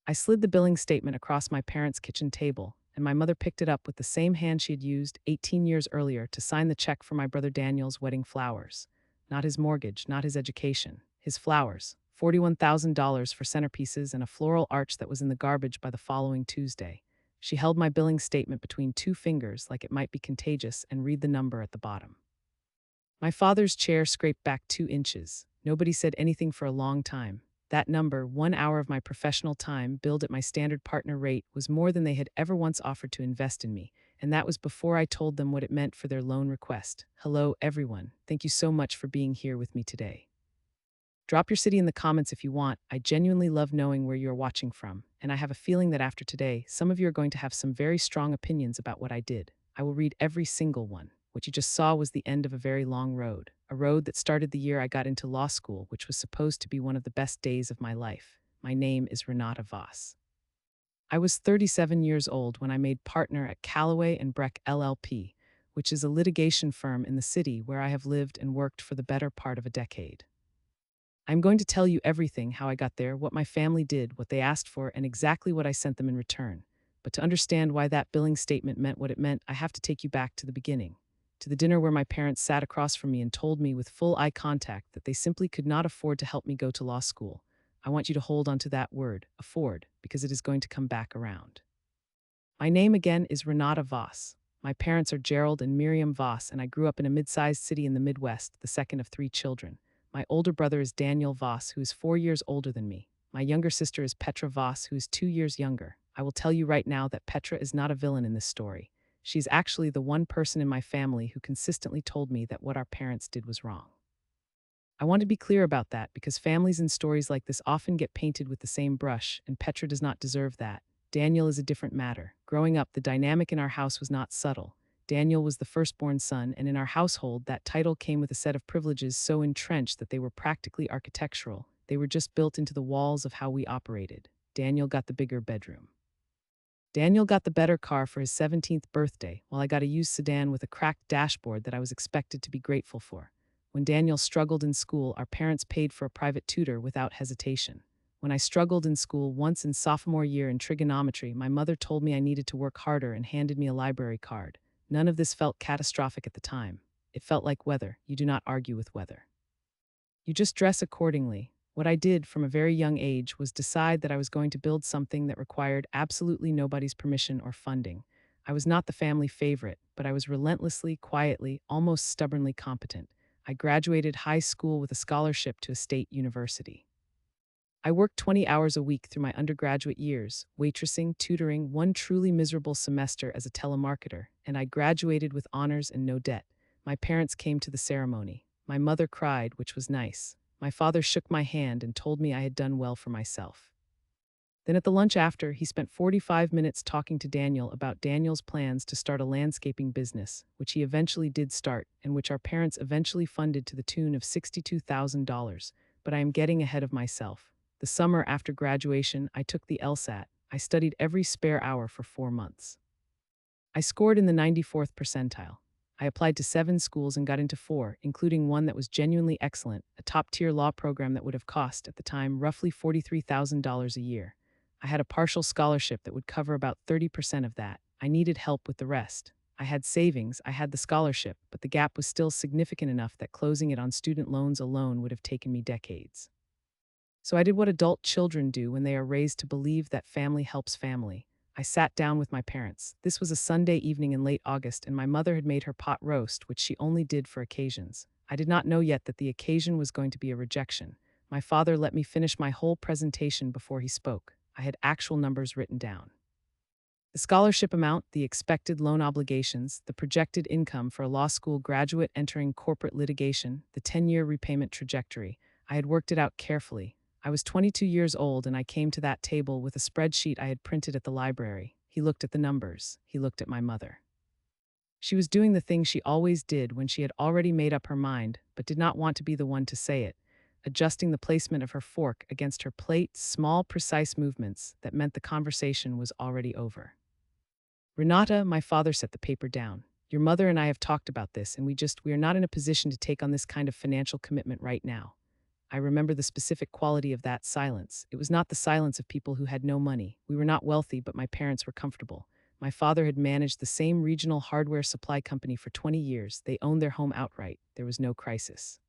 I slid the billing statement across my parents' kitchen table, and my mother picked it up with the same hand she had used 18 years earlier to sign the check for my brother Daniel's wedding flowers. Not his mortgage, not his education, his flowers. $41,000 for centerpieces and a floral arch that was in the garbage by the following Tuesday. She held my billing statement between two fingers like it might be contagious and read the number at the bottom. My father's chair scraped back 2 inches. Nobody said anything for a long time. That number, 1 hour of my professional time, billed at my standard partner rate, was more than they had ever once offered to invest in me, and that was before I told them what it meant for their loan request. Hello, everyone. Thank you so much for being here with me today. Drop your city in the comments if you want. I genuinely love knowing where you're watching from, and I have a feeling that after today, some of you are going to have some very strong opinions about what I did. I will read every single one. What you just saw was the end of a very long road, a road that started the year I got into law school, which was supposed to be one of the best days of my life. My name is Renata Voss. I was 37 years old when I made partner at Callaway and Breck LLP, which is a litigation firm in the city where I have lived and worked for the better part of a decade. I'm going to tell you everything, how I got there, what my family did, what they asked for, and exactly what I sent them in return. But to understand why that billing statement meant what it meant, I have to take you back to the beginning, to the dinner where my parents sat across from me and told me with full eye contact that they simply could not afford to help me go to law school. I want you to hold on to that word, afford, because it is going to come back around. My name again is Renata Voss. My parents are Gerald and Miriam Voss, and I grew up in a mid-sized city in the Midwest, the second of 3 children. My older brother is Daniel Voss, who is 4 years older than me. My younger sister is Petra Voss, who is 2 years younger. I will tell you right now that Petra is not a villain in this story. She's actually the one person in my family who consistently told me that what our parents did was wrong. I want to be clear about that because families in stories like this often get painted with the same brush, and Petra does not deserve that. Daniel is a different matter. Growing up, the dynamic in our house was not subtle. Daniel was the firstborn son, and in our household, that title came with a set of privileges so entrenched that they were practically architectural. They were just built into the walls of how we operated. Daniel got the bigger bedroom. Daniel got the better car for his 17th birthday, while I got a used sedan with a cracked dashboard that I was expected to be grateful for. When Daniel struggled in school, our parents paid for a private tutor without hesitation. When I struggled in school once in sophomore year in trigonometry, my mother told me I needed to work harder and handed me a library card. None of this felt catastrophic at the time. It felt like weather. You do not argue with weather. You just dress accordingly. What I did from a very young age was decide that I was going to build something that required absolutely nobody's permission or funding. I was not the family favorite, but I was relentlessly, quietly, almost stubbornly competent. I graduated high school with a scholarship to a state university. I worked 20 hours a week through my undergraduate years, waitressing, tutoring, one truly miserable semester as a telemarketer, and I graduated with honors and no debt. My parents came to the ceremony. My mother cried, which was nice. My father shook my hand and told me I had done well for myself. Then at the lunch after, he spent 45 minutes talking to Daniel about Daniel's plans to start a landscaping business, which he eventually did start, and which our parents eventually funded to the tune of $62,000. But I am getting ahead of myself. The summer after graduation, I took the LSAT. I studied every spare hour for 4 months. I scored in the 94th percentile. I applied to 7 schools and got into 4, including one that was genuinely excellent, a top-tier law program that would have cost, at the time, roughly $43,000 a year. I had a partial scholarship that would cover about 30% of that. I needed help with the rest. I had savings, I had the scholarship, but the gap was still significant enough that closing it on student loans alone would have taken me decades. So I did what adult children do when they are raised to believe that family helps family. I sat down with my parents. This was a Sunday evening in late August, and my mother had made her pot roast, which she only did for occasions. I did not know yet that the occasion was going to be a rejection. My father let me finish my whole presentation before he spoke. I had actual numbers written down. The scholarship amount, the expected loan obligations, the projected income for a law school graduate entering corporate litigation, the 10-year repayment trajectory. I had worked it out carefully. I was 22 years old and I came to that table with a spreadsheet I had printed at the library. He looked at the numbers. He looked at my mother. She was doing the thing she always did when she had already made up her mind, but did not want to be the one to say it, adjusting the placement of her fork against her plate, small, precise movements that meant the conversation was already over. Renata, my father set the paper down. Your mother and I have talked about this, and we are not in a position to take on this kind of financial commitment right now. I remember the specific quality of that silence. It was not the silence of people who had no money. We were not wealthy, but my parents were comfortable. My father had managed the same regional hardware supply company for 20 years. They owned their home outright. There was no crisis.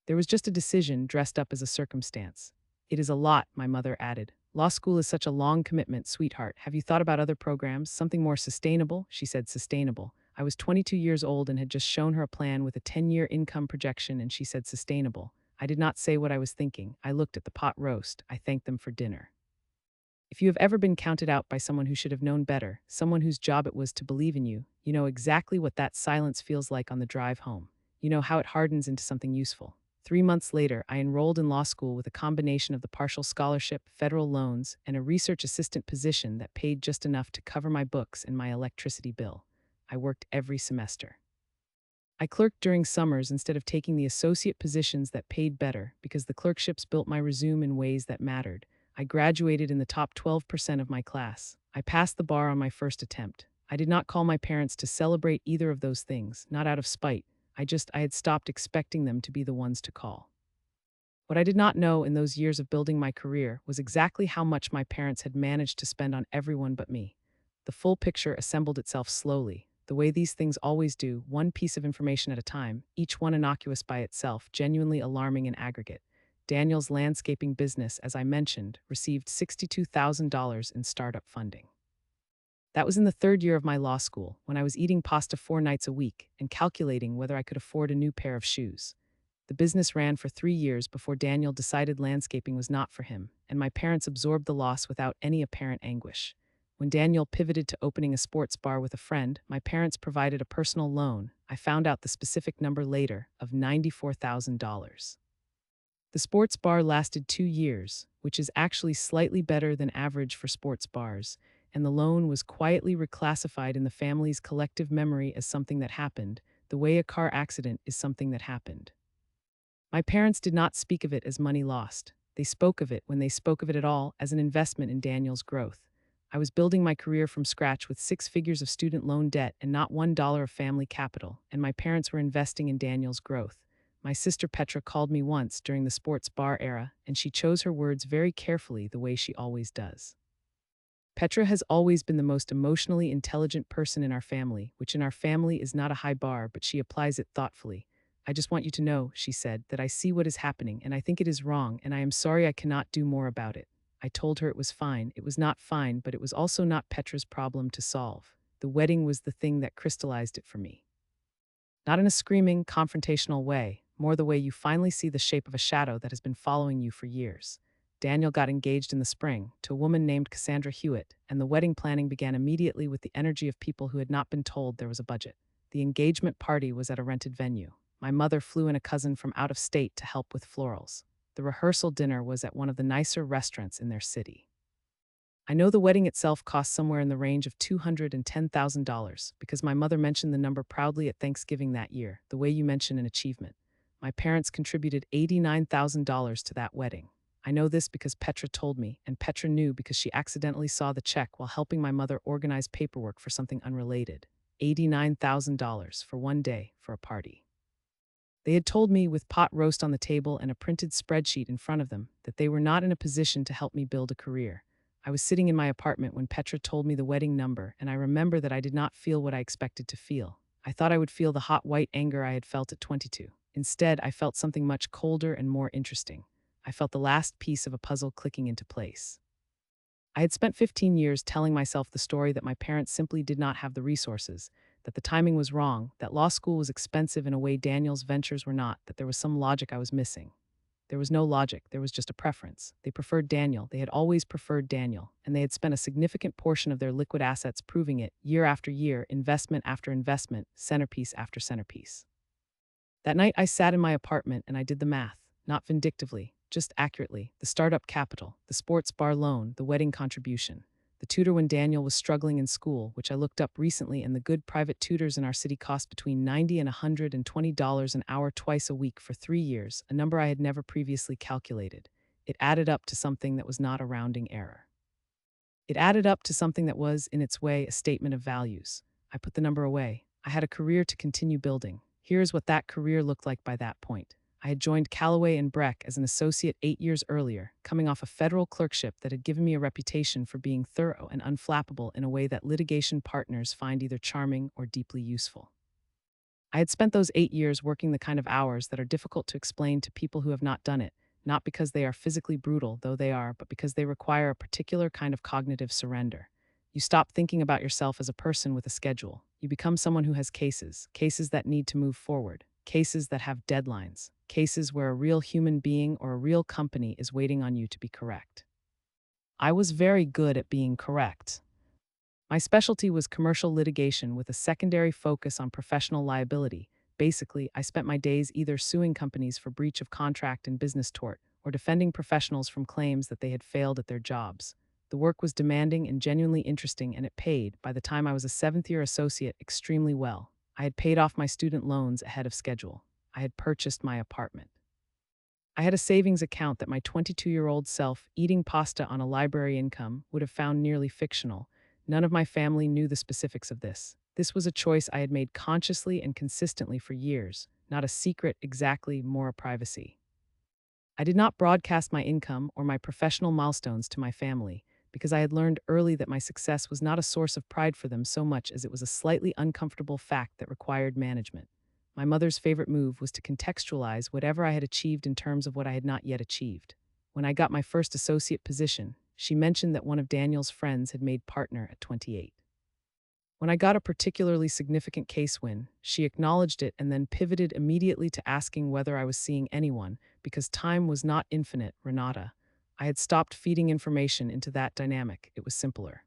There was just a decision dressed up as a circumstance. It is a lot, my mother added. Law school is such a long commitment, sweetheart. Have you thought about other programs? Something more sustainable? She said sustainable. I was 22 years old and had just shown her a plan with a 10-year income projection, and she said sustainable. I did not say what I was thinking. I looked at the pot roast. I thanked them for dinner. If you have ever been counted out by someone who should have known better, someone whose job it was to believe in you, you know exactly what that silence feels like on the drive home. You know how it hardens into something useful. 3 months later, I enrolled in law school with a combination of the partial scholarship, federal loans, and a research assistant position that paid just enough to cover my books and my electricity bill. I worked every semester. I clerked during summers instead of taking the associate positions that paid better because the clerkships built my resume in ways that mattered. I graduated in the top 12% of my class. I passed the bar on my first attempt. I did not call my parents to celebrate either of those things, not out of spite. I had stopped expecting them to be the ones to call. What I did not know in those years of building my career was exactly how much my parents had managed to spend on everyone but me. The full picture assembled itself slowly, the way these things always do, one piece of information at a time, each one innocuous by itself, genuinely alarming in aggregate. Daniel's landscaping business, as I mentioned, received $62,000 in startup funding. That was in the third year of my law school, when I was eating pasta 4 nights a week and calculating whether I could afford a new pair of shoes. The business ran for 3 years before Daniel decided landscaping was not for him, and my parents absorbed the loss without any apparent anguish. When Daniel pivoted to opening a sports bar with a friend, my parents provided a personal loan. I found out the specific number later, of $94,000. The sports bar lasted 2 years, which is actually slightly better than average for sports bars, and the loan was quietly reclassified in the family's collective memory as something that happened, the way a car accident is something that happened. My parents did not speak of it as money lost. They spoke of it, when they spoke of it at all, as an investment in Daniel's growth. I was building my career from scratch with 6 figures of student loan debt and not $1 of family capital, and my parents were investing in Daniel's growth. My sister Petra called me once during the sports bar era, and she chose her words very carefully, the way she always does. Petra has always been the most emotionally intelligent person in our family, which in our family is not a high bar, but she applies it thoughtfully. I just want you to know, she said, that I see what is happening, and I think it is wrong, and I am sorry I cannot do more about it. I told her it was fine. It was not fine, but it was also not Petra's problem to solve. The wedding was the thing that crystallized it for me. Not in a screaming, confrontational way, more the way you finally see the shape of a shadow that has been following you for years. Daniel got engaged in the spring to a woman named Cassandra Hewitt, and the wedding planning began immediately with the energy of people who had not been told there was a budget. The engagement party was at a rented venue. My mother flew in a cousin from out of state to help with florals. The rehearsal dinner was at one of the nicer restaurants in their city. I know the wedding itself cost somewhere in the range of $210,000 because my mother mentioned the number proudly at Thanksgiving that year, the way you mention an achievement. My parents contributed $89,000 to that wedding. I know this because Petra told me, and Petra knew because she accidentally saw the check while helping my mother organize paperwork for something unrelated. $89,000 for one day for a party. They had told me, with pot roast on the table and a printed spreadsheet in front of them, that they were not in a position to help me build a career. I was sitting in my apartment when Petra told me the wedding number, and I remember that I did not feel what I expected to feel. I thought I would feel the hot white anger I had felt at 22. Instead, I felt something much colder and more interesting. I felt the last piece of a puzzle clicking into place. I had spent 15 years telling myself the story that my parents simply did not have the resources, that the timing was wrong, that law school was expensive in a way Daniel's ventures were not, that there was some logic I was missing. There was no logic, there was just a preference. They preferred Daniel, they had always preferred Daniel, and they had spent a significant portion of their liquid assets proving it, year after year, investment after investment, centerpiece after centerpiece. That night I sat in my apartment and I did the math, not vindictively, just accurately. The startup capital, the sports bar loan, the wedding contribution, the tutor when Daniel was struggling in school, which I looked up recently, and the good private tutors in our city cost between $90 and $120 an hour twice a week for 3 years, a number I had never previously calculated. It added up to something that was not a rounding error. It added up to something that was, in its way, a statement of values. I put the number away. I had a career to continue building. Here's what that career looked like by that point. I had joined Callaway and Breck as an associate 8 years earlier, coming off a federal clerkship that had given me a reputation for being thorough and unflappable in a way that litigation partners find either charming or deeply useful. I had spent those 8 years working the kind of hours that are difficult to explain to people who have not done it, not because they are physically brutal, though they are, but because they require a particular kind of cognitive surrender. You stop thinking about yourself as a person with a schedule. You become someone who has cases, cases that need to move forward, cases that have deadlines, cases where a real human being or a real company is waiting on you to be correct. I was very good at being correct. My specialty was commercial litigation with a secondary focus on professional liability. Basically, I spent my days either suing companies for breach of contract and business tort, or defending professionals from claims that they had failed at their jobs. The work was demanding and genuinely interesting, and it paid, by the time I was a seventh-year associate, extremely well. I had paid off my student loans ahead of schedule. I had purchased my apartment. I had a savings account that my 22-year-old self, eating pasta on a library income, would have found nearly fictional. None of my family knew the specifics of this. This was a choice I had made consciously and consistently for years, not a secret exactly, more a privacy. I did not broadcast my income or my professional milestones to my family, because I had learned early that my success was not a source of pride for them so much as it was a slightly uncomfortable fact that required management. My mother's favorite move was to contextualize whatever I had achieved in terms of what I had not yet achieved. When I got my first associate position, she mentioned that one of Daniel's friends had made partner at 28. When I got a particularly significant case win, she acknowledged it and then pivoted immediately to asking whether I was seeing anyone, because time was not infinite, Renata. I had stopped feeding information into that dynamic. It was simpler.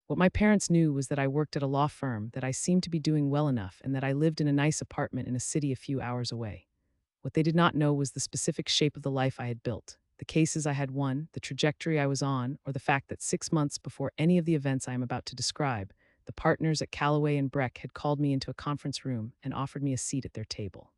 What my parents knew was that I worked at a law firm, that I seemed to be doing well enough, and that I lived in a nice apartment in a city a few hours away. What they did not know was the specific shape of the life I had built, the cases I had won, the trajectory I was on, or the fact that 6 months before any of the events I am about to describe, the partners at Callaway and Breck had called me into a conference room and offered me a seat at their table.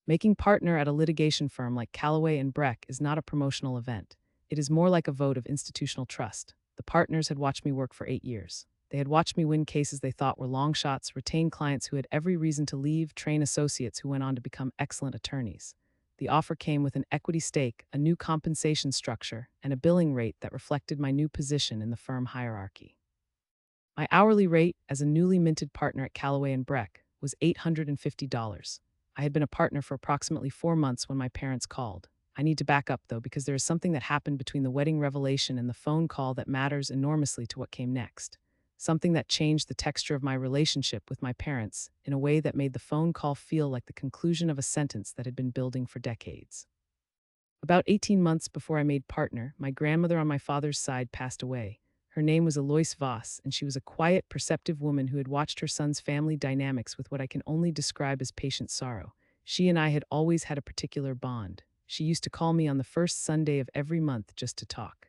Making partner at a litigation firm like Callaway and Breck is not a promotional event. It is more like a vote of institutional trust. The partners had watched me work for 8 years. They had watched me win cases they thought were long shots, retain clients who had every reason to leave, train associates who went on to become excellent attorneys. The offer came with an equity stake, a new compensation structure, and a billing rate that reflected my new position in the firm hierarchy. My hourly rate as a newly minted partner at Callaway and Breck was $850. I had been a partner for approximately 4 months when my parents called. I need to back up, though, because there is something that happened between the wedding revelation and the phone call that matters enormously to what came next. Something that changed the texture of my relationship with my parents in a way that made the phone call feel like the conclusion of a sentence that had been building for decades. About 18 months before I made partner, my grandmother on my father's side passed away. Her name was Alois Voss, and she was a quiet, perceptive woman who had watched her son's family dynamics with what I can only describe as patient sorrow. She and I had always had a particular bond. She used to call me on the first Sunday of every month just to talk.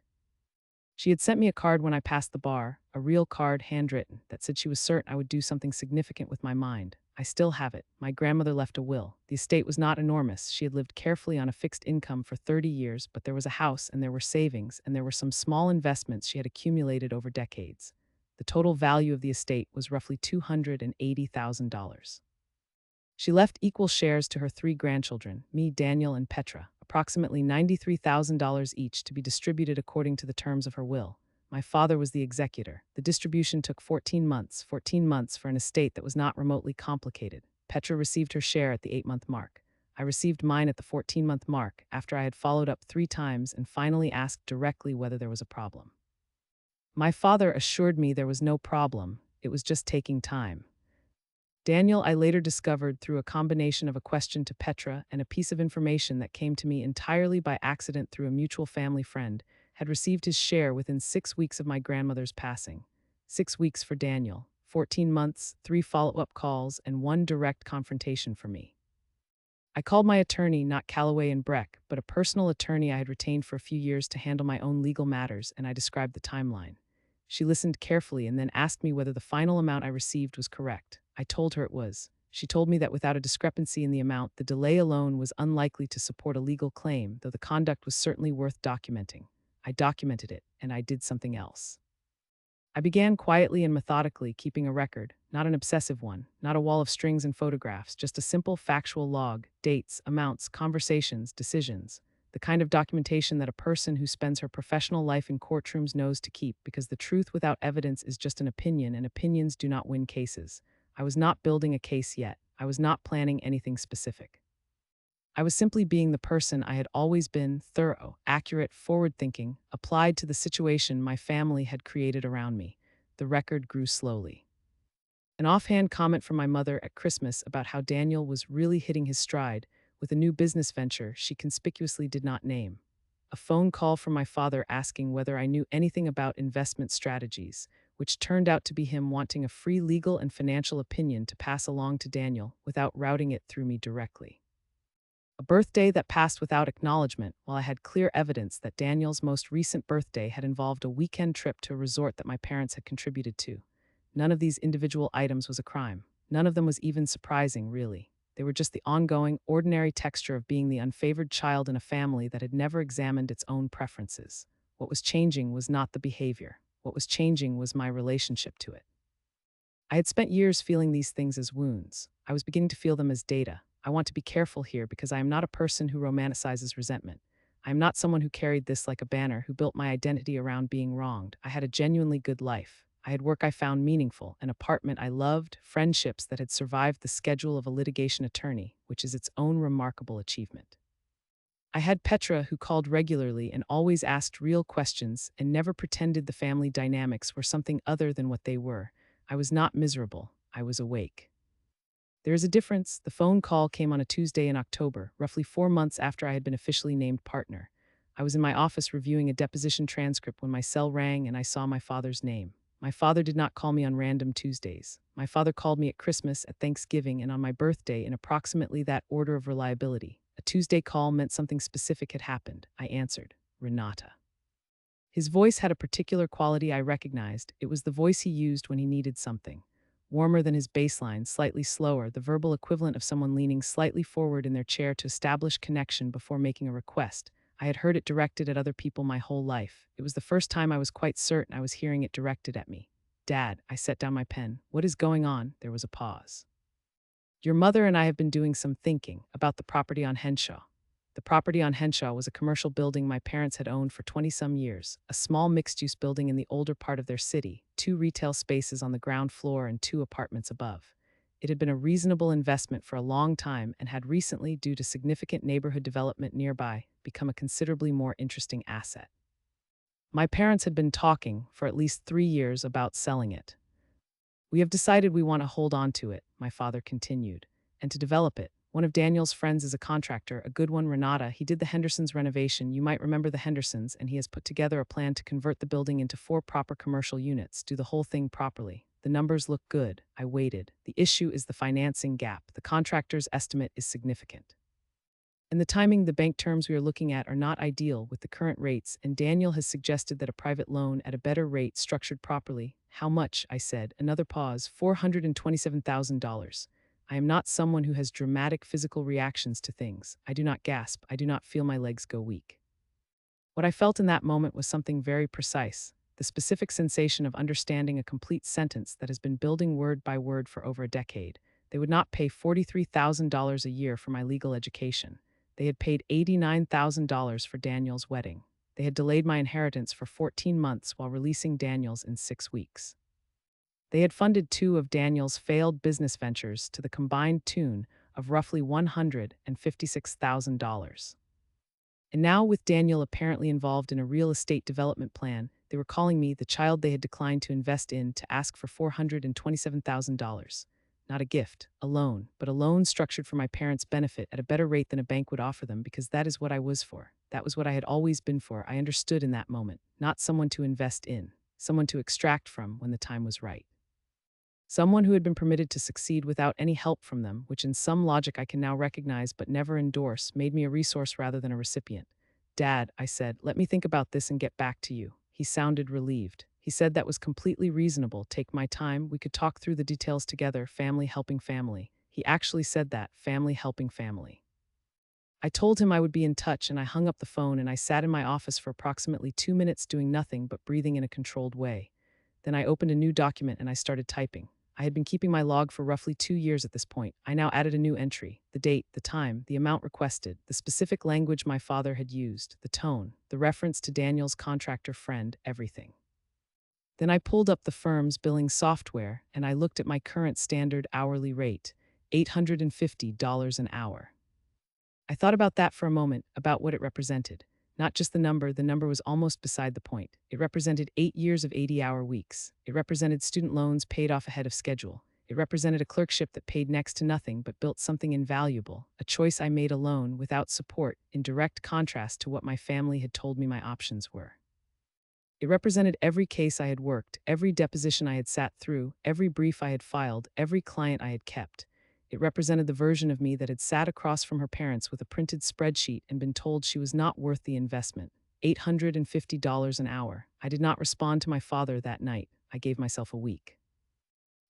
She had sent me a card when I passed the bar, a real card, handwritten, that said she was certain I would do something significant with my mind. I still have it. My grandmother left a will. The estate was not enormous. She had lived carefully on a fixed income for 30 years, but there was a house and there were savings and there were some small investments she had accumulated over decades. The total value of the estate was roughly $280,000. She left equal shares to her 3 grandchildren, me, Daniel, and Petra, approximately $93,000 each, to be distributed according to the terms of her will. My father was the executor. The distribution took 14 months for an estate that was not remotely complicated. Petra received her share at the 8-month mark. I received mine at the 14-month mark, after I had followed up 3 times and finally asked directly whether there was a problem. My father assured me there was no problem, it was just taking time. Daniel, I later discovered through a combination of a question to Petra and a piece of information that came to me entirely by accident through a mutual family friend, had received his share within 6 weeks of my grandmother's passing. 6 weeks for Daniel, 14 months, 3 follow-up calls, and 1 direct confrontation for me. I called my attorney, not Callaway and Breck, but a personal attorney I had retained for a few years to handle my own legal matters, and I described the timeline. She listened carefully and then asked me whether the final amount I received was correct. I told her it was. She told me that without a discrepancy in the amount, the delay alone was unlikely to support a legal claim, though the conduct was certainly worth documenting. I documented it, and I did something else. I began quietly and methodically keeping a record, not an obsessive one, not a wall of strings and photographs, just a simple factual log, dates, amounts, conversations, decisions. The kind of documentation that a person who spends her professional life in courtrooms knows to keep, because the truth without evidence is just an opinion, and opinions do not win cases. I was not building a case yet. I was not planning anything specific. I was simply being the person I had always been: thorough, accurate, forward-thinking, applied to the situation my family had created around me. The record grew slowly. An offhand comment from my mother at Christmas about how Daniel was really hitting his stride with a new business venture she conspicuously did not name. A phone call from my father asking whether I knew anything about investment strategies, which turned out to be him wanting a free legal and financial opinion to pass along to Daniel without routing it through me directly. A birthday that passed without acknowledgement, while I had clear evidence that Daniel's most recent birthday had involved a weekend trip to a resort that my parents had contributed to. None of these individual items was a crime. None of them was even surprising, really. They were just the ongoing, ordinary texture of being the unfavored child in a family that had never examined its own preferences. What was changing was not the behavior. What was changing was my relationship to it. I had spent years feeling these things as wounds. I was beginning to feel them as data. I want to be careful here, because I am not a person who romanticizes resentment. I am not someone who carried this like a banner, who built my identity around being wronged. I had a genuinely good life. I had work I found meaningful, an apartment I loved, friendships that had survived the schedule of a litigation attorney, which is its own remarkable achievement. I had Petra, who called regularly and always asked real questions and never pretended the family dynamics were something other than what they were. I was not miserable. I was awake. There is a difference. The phone call came on a Tuesday in October, roughly 4 months after I had been officially named partner. I was in my office reviewing a deposition transcript when my cell rang and I saw my father's name. My father did not call me on random Tuesdays. My father called me at Christmas, at Thanksgiving, and on my birthday, in approximately that order of reliability. A Tuesday call meant something specific had happened. I answered, "Renata." His voice had a particular quality I recognized. It was the voice he used when he needed something. Warmer than his baseline, slightly slower, the verbal equivalent of someone leaning slightly forward in their chair to establish connection before making a request. I had heard it directed at other people my whole life. It was the first time I was quite certain I was hearing it directed at me. "Dad," I set down my pen. "What is going on?" There was a pause. "Your mother and I have been doing some thinking about the property on Henshaw." The property on Henshaw was a commercial building my parents had owned for 20-some years, a small mixed-use building in the older part of their city, 2 retail spaces on the ground floor and 2 apartments above. It had been a reasonable investment for a long time and had recently, due to significant neighborhood development nearby, become a considerably more interesting asset. My parents had been talking for at least 3 years about selling it. "We have decided we want to hold on to it," my father continued, "and to develop it. One of Daniel's friends is a contractor, a good one, Renata. He did the Hendersons renovation. You might remember the Hendersons, and he has put together a plan to convert the building into 4 proper commercial units, do the whole thing properly. The numbers look good." I waited. "The issue is the financing gap. The contractor's estimate is significant. And the timing, the bank terms we are looking at are not ideal with the current rates, and Daniel has suggested that a private loan at a better rate, structured properly." "How much?" I said. Another pause. $427,000. I am not someone who has dramatic physical reactions to things. I do not gasp. I do not feel my legs go weak. What I felt in that moment was something very precise, the specific sensation of understanding a complete sentence that has been building word by word for over a decade. They would not pay $43,000 a year for my legal education. They had paid $89,000 for Daniel's wedding. They had delayed my inheritance for 14 months while releasing Daniel's in 6 weeks. They had funded 2 of Daniel's failed business ventures to the combined tune of roughly $156,000. And now, with Daniel apparently involved in a real estate development plan, they were calling me, the child they had declined to invest in, to ask for $427,000. Not a gift, a loan, but a loan structured for my parents' benefit at a better rate than a bank would offer them, because that is what I was for. That was what I had always been for. I understood in that moment. Not someone to invest in, someone to extract from when the time was right. Someone who had been permitted to succeed without any help from them, which in some logic I can now recognize but never endorse, made me a resource rather than a recipient. "Dad," I said, "let me think about this and get back to you." He sounded relieved. He said that was completely reasonable. "Take my time. We could talk through the details together. Family helping family." He actually said that, family helping family. I told him I would be in touch, and I hung up the phone and I sat in my office for approximately 2 minutes doing nothing but breathing in a controlled way. Then I opened a new document and I started typing. I had been keeping my log for roughly 2 years at this point. I now added a new entry: the date, the time, the amount requested, the specific language my father had used, the tone, the reference to Daniel's contractor friend, everything. Then I pulled up the firm's billing software and I looked at my current standard hourly rate, $850 an hour. I thought about that for a moment, about what it represented. Not just the number was almost beside the point. It represented 8 years of 80-hour weeks. It represented student loans paid off ahead of schedule. It represented a clerkship that paid next to nothing but built something invaluable, a choice I made alone, without support, in direct contrast to what my family had told me my options were. It represented every case I had worked, every deposition I had sat through, every brief I had filed, every client I had kept. It represented the version of me that had sat across from her parents with a printed spreadsheet and been told she was not worth the investment. $850 an hour. I did not respond to my father that night. I gave myself a week.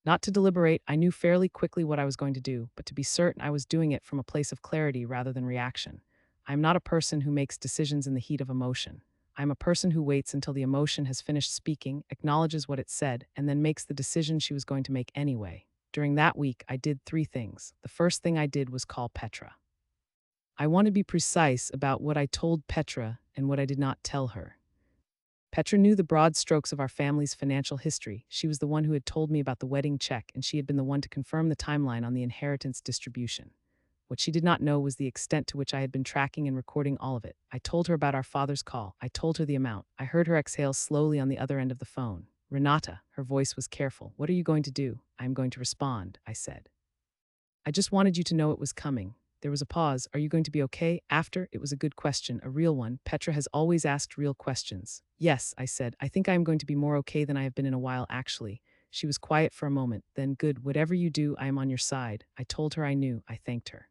Not to deliberate, I knew fairly quickly what I was going to do, but to be certain I was doing it from a place of clarity rather than reaction. I am not a person who makes decisions in the heat of emotion. I am a person who waits until the emotion has finished speaking, acknowledges what it said, and then makes the decision she was going to make anyway. During that week, I did 3 things. The first thing I did was call Petra. I want to be precise about what I told Petra and what I did not tell her. Petra knew the broad strokes of our family's financial history. She was the one who had told me about the wedding check, and she had been the one to confirm the timeline on the inheritance distribution. What she did not know was the extent to which I had been tracking and recording all of it. I told her about our father's call. I told her the amount. I heard her exhale slowly on the other end of the phone. Renata, her voice was careful. What are you going to do? I am going to respond, I said. I just wanted you to know it was coming. There was a pause. Are you going to be okay? After, it was a good question, a real one. Petra has always asked real questions. Yes, I said. I think I am going to be more okay than I have been in a while, actually. She was quiet for a moment. Then, good, whatever you do, I am on your side. I told her I knew. I thanked her.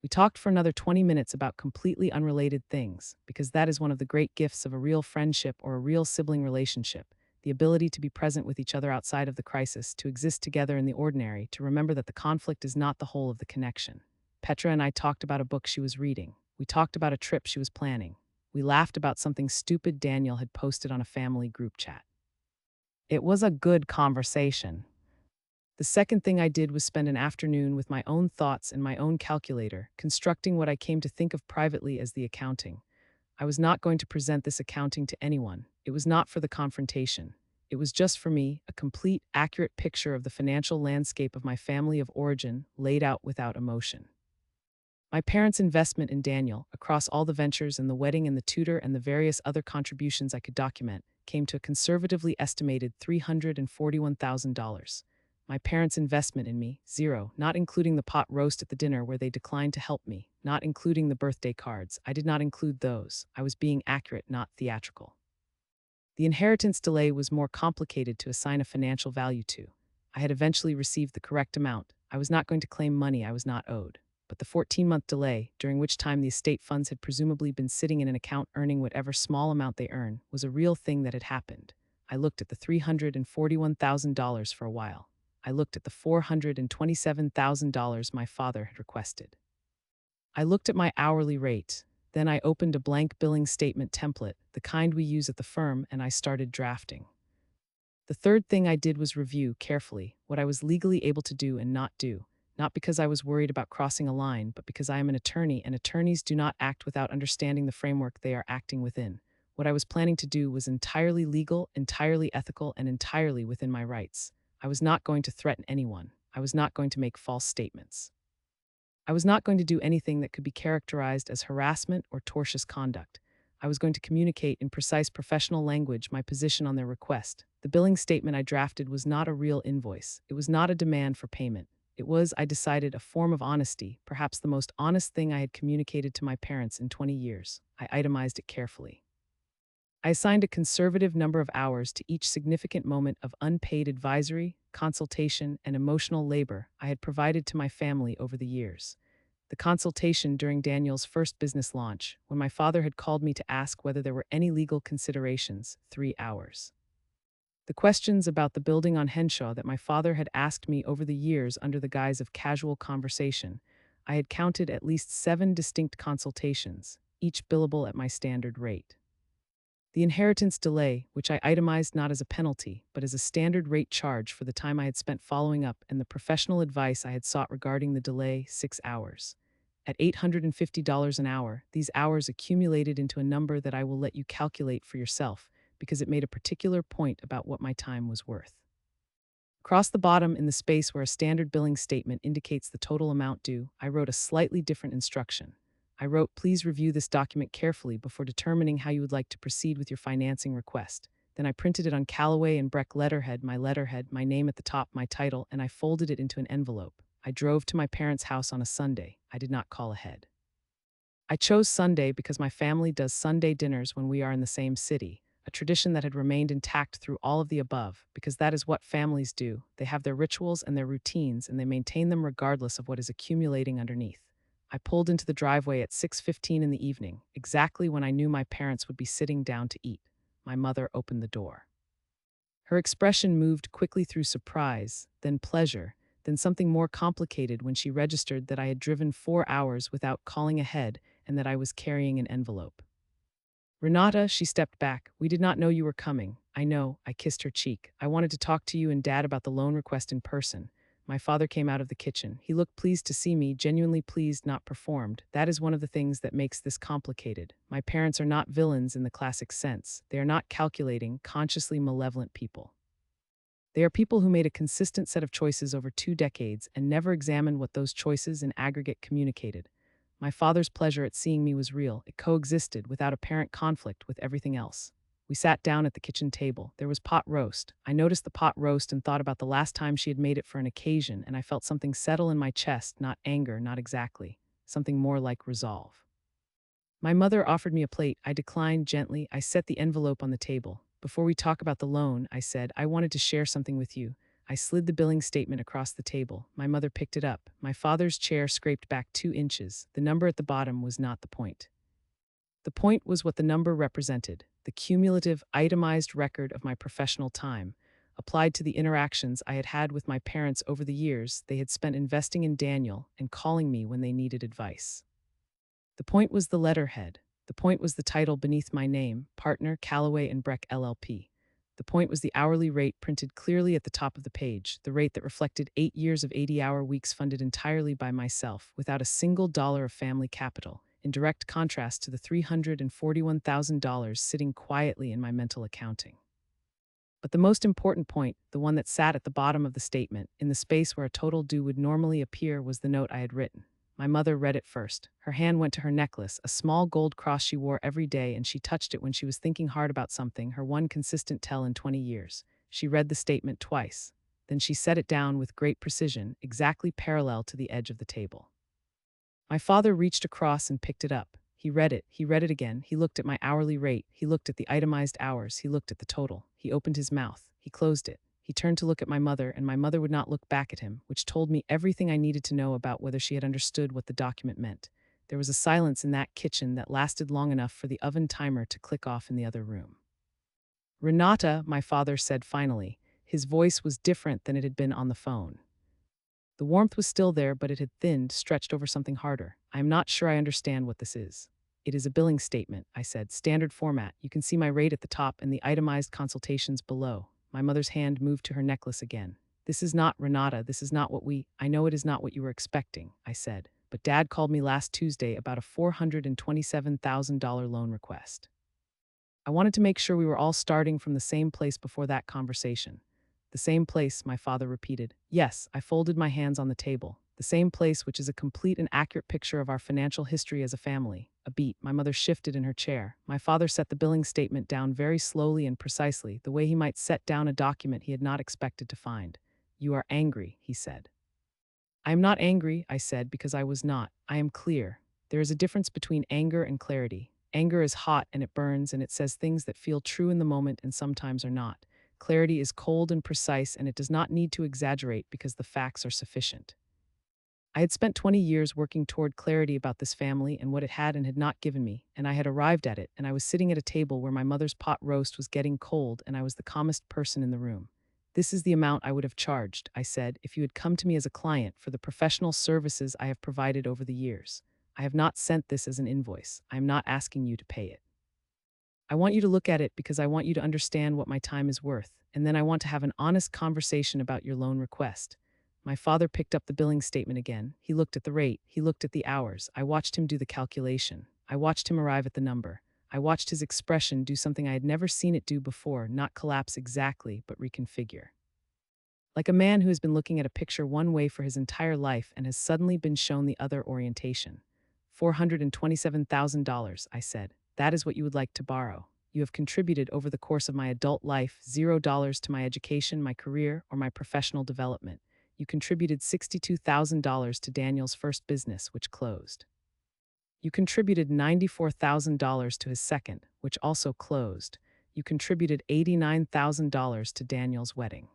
We talked for another 20 minutes about completely unrelated things, because that is one of the great gifts of a real friendship or a real sibling relationship: the ability to be present with each other outside of the crisis, to exist together in the ordinary, to remember that the conflict is not the whole of the connection. Petra and I talked about a book she was reading. We talked about a trip she was planning. We laughed about something stupid Daniel had posted on a family group chat. It was a good conversation. The second thing I did was spend an afternoon with my own thoughts and my own calculator, constructing what I came to think of privately as the accounting. I was not going to present this accounting to anyone. It was not for the confrontation. It was just for me, a complete, accurate picture of the financial landscape of my family of origin, laid out without emotion. My parents' investment in Daniel, across all the ventures and the wedding and the tutor and the various other contributions I could document, came to a conservatively estimated $341,000. My parents' investment in me, zero, not including the pot roast at the dinner where they declined to help me, not including the birthday cards. I did not include those. I was being accurate, not theatrical. The inheritance delay was more complicated to assign a financial value to. I had eventually received the correct amount. I was not going to claim money I was not owed. But the 14-month delay, during which time the estate funds had presumably been sitting in an account earning whatever small amount they earn, was a real thing that had happened. I looked at the $341,000 for a while. I looked at the $427,000 my father had requested. I looked at my hourly rate. Then I opened a blank billing statement template, the kind we use at the firm, and I started drafting. The third thing I did was review, carefully, what I was legally able to do and not do, not because I was worried about crossing a line, but because I am an attorney and attorneys do not act without understanding the framework they are acting within. What I was planning to do was entirely legal, entirely ethical, and entirely within my rights. I was not going to threaten anyone. I was not going to make false statements. I was not going to do anything that could be characterized as harassment or tortious conduct. I was going to communicate in precise professional language my position on their request. The billing statement I drafted was not a real invoice. It was not a demand for payment. It was, I decided, a form of honesty, perhaps the most honest thing I had communicated to my parents in 20 years. I itemized it carefully. I assigned a conservative number of hours to each significant moment of unpaid advisory, consultation, and emotional labor I had provided to my family over the years. The consultation during Daniel's first business launch, when my father had called me to ask whether there were any legal considerations, 3 hours. The questions about the building on Henshaw that my father had asked me over the years under the guise of casual conversation, I had counted at least 7 distinct consultations, each billable at my standard rate. The inheritance delay, which I itemized not as a penalty, but as a standard rate charge for the time I had spent following up, and the professional advice I had sought regarding the delay, 6 hours. At $850 an hour, these hours accumulated into a number that I will let you calculate for yourself, because it made a particular point about what my time was worth. Across the bottom, in the space where a standard billing statement indicates the total amount due, I wrote a slightly different instruction. I wrote, "Please review this document carefully before determining how you would like to proceed with your financing request." Then I printed it on Callaway and Breck letterhead, my name at the top, my title, and I folded it into an envelope. I drove to my parents' house on a Sunday. I did not call ahead. I chose Sunday because my family does Sunday dinners when we are in the same city, a tradition that had remained intact through all of the above, because that is what families do. They have their rituals and their routines, and they maintain them regardless of what is accumulating underneath. I pulled into the driveway at 6:15 in the evening, exactly when I knew my parents would be sitting down to eat. My mother opened the door. Her expression moved quickly through surprise, then pleasure, then something more complicated when she registered that I had driven 4 hours without calling ahead and that I was carrying an envelope. "Renata," she stepped back, "we did not know you were coming." "I know," I kissed her cheek. "I wanted to talk to you and Dad about the loan request in person." My father came out of the kitchen. He looked pleased to see me, genuinely pleased, not performed. That is one of the things that makes this complicated. My parents are not villains in the classic sense. They are not calculating, consciously malevolent people. They are people who made a consistent set of choices over 2 decades and never examined what those choices in aggregate communicated. My father's pleasure at seeing me was real. It coexisted without apparent conflict with everything else. We sat down at the kitchen table. There was pot roast. I noticed the pot roast and thought about the last time she had made it for an occasion, and I felt something settle in my chest, not anger, not exactly. Something more like resolve. My mother offered me a plate. I declined gently. I set the envelope on the table. "Before we talk about the loan," I said, "I wanted to share something with you." I slid the billing statement across the table. My mother picked it up. My father's chair scraped back 2 inches. The number at the bottom was not the point. The point was what the number represented, the cumulative, itemized record of my professional time, applied to the interactions I had had with my parents over the years they had spent investing in Daniel and calling me when they needed advice. The point was the letterhead. The point was the title beneath my name, Partner Callaway and Breck LLP. The point was the hourly rate printed clearly at the top of the page, the rate that reflected 8 years of 80-hour weeks funded entirely by myself, without a single dollar of family capital, in direct contrast to the $341,000 sitting quietly in my mental accounting. But the most important point, the one that sat at the bottom of the statement, in the space where a total due would normally appear, was the note I had written. My mother read it first. Her hand went to her necklace, a small gold cross she wore every day, and she touched it when she was thinking hard about something, her one consistent tell in 20 years. She read the statement twice. Then she set it down with great precision, exactly parallel to the edge of the table. My father reached across and picked it up. He read it again. He looked at my hourly rate. He looked at the itemized hours. He looked at the total. He opened his mouth. He closed it. He turned to look at my mother, and my mother would not look back at him, which told me everything I needed to know about whether she had understood what the document meant. There was a silence in that kitchen that lasted long enough for the oven timer to click off in the other room. "Renata," my father said finally. His voice was different than it had been on the phone. The warmth was still there, but it had thinned, stretched over something harder. "I am not sure I understand what this is." "It is a billing statement," I said. "Standard format. You can see my rate at the top and the itemized consultations below." My mother's hand moved to her necklace again. "This is not, Renata, this is not what I know it is not what you were expecting," I said. "But Dad called me last Tuesday about a $427,000 loan request." I wanted to make sure we were all starting from the same place before that conversation. "The same place," my father repeated. "Yes," I folded my hands on the table. "The same place, which is a complete and accurate picture of our financial history as a family." A beat. My mother shifted in her chair. My father set the billing statement down very slowly and precisely, the way he might set down a document he had not expected to find. "You are angry," he said. "I am not angry," I said, because I was not. "I am clear. There is a difference between anger and clarity. Anger is hot and it burns and it says things that feel true in the moment and sometimes are not. Clarity is cold and precise, and it does not need to exaggerate because the facts are sufficient." I had spent 20 years working toward clarity about this family and what it had and had not given me, and I had arrived at it, and I was sitting at a table where my mother's pot roast was getting cold, and I was the calmest person in the room. "This is the amount I would have charged," I said, "if you had come to me as a client for the professional services I have provided over the years. I have not sent this as an invoice. I am not asking you to pay it." I want you to look at it because I want you to understand what my time is worth, and then I want to have an honest conversation about your loan request. My father picked up the billing statement again. He looked at the rate, he looked at the hours. I watched him do the calculation. I watched him arrive at the number. I watched his expression do something I had never seen it do before, not collapse exactly, but reconfigure. Like a man who has been looking at a picture one way for his entire life and has suddenly been shown the other orientation. $427,000, I said. That is what you would like to borrow. You have contributed over the course of my adult life $0 to my education, my career, or my professional development. You contributed $62,000 to Daniel's first business, which closed. You contributed $94,000 to his second, which also closed. You contributed $89,000 to Daniel's wedding.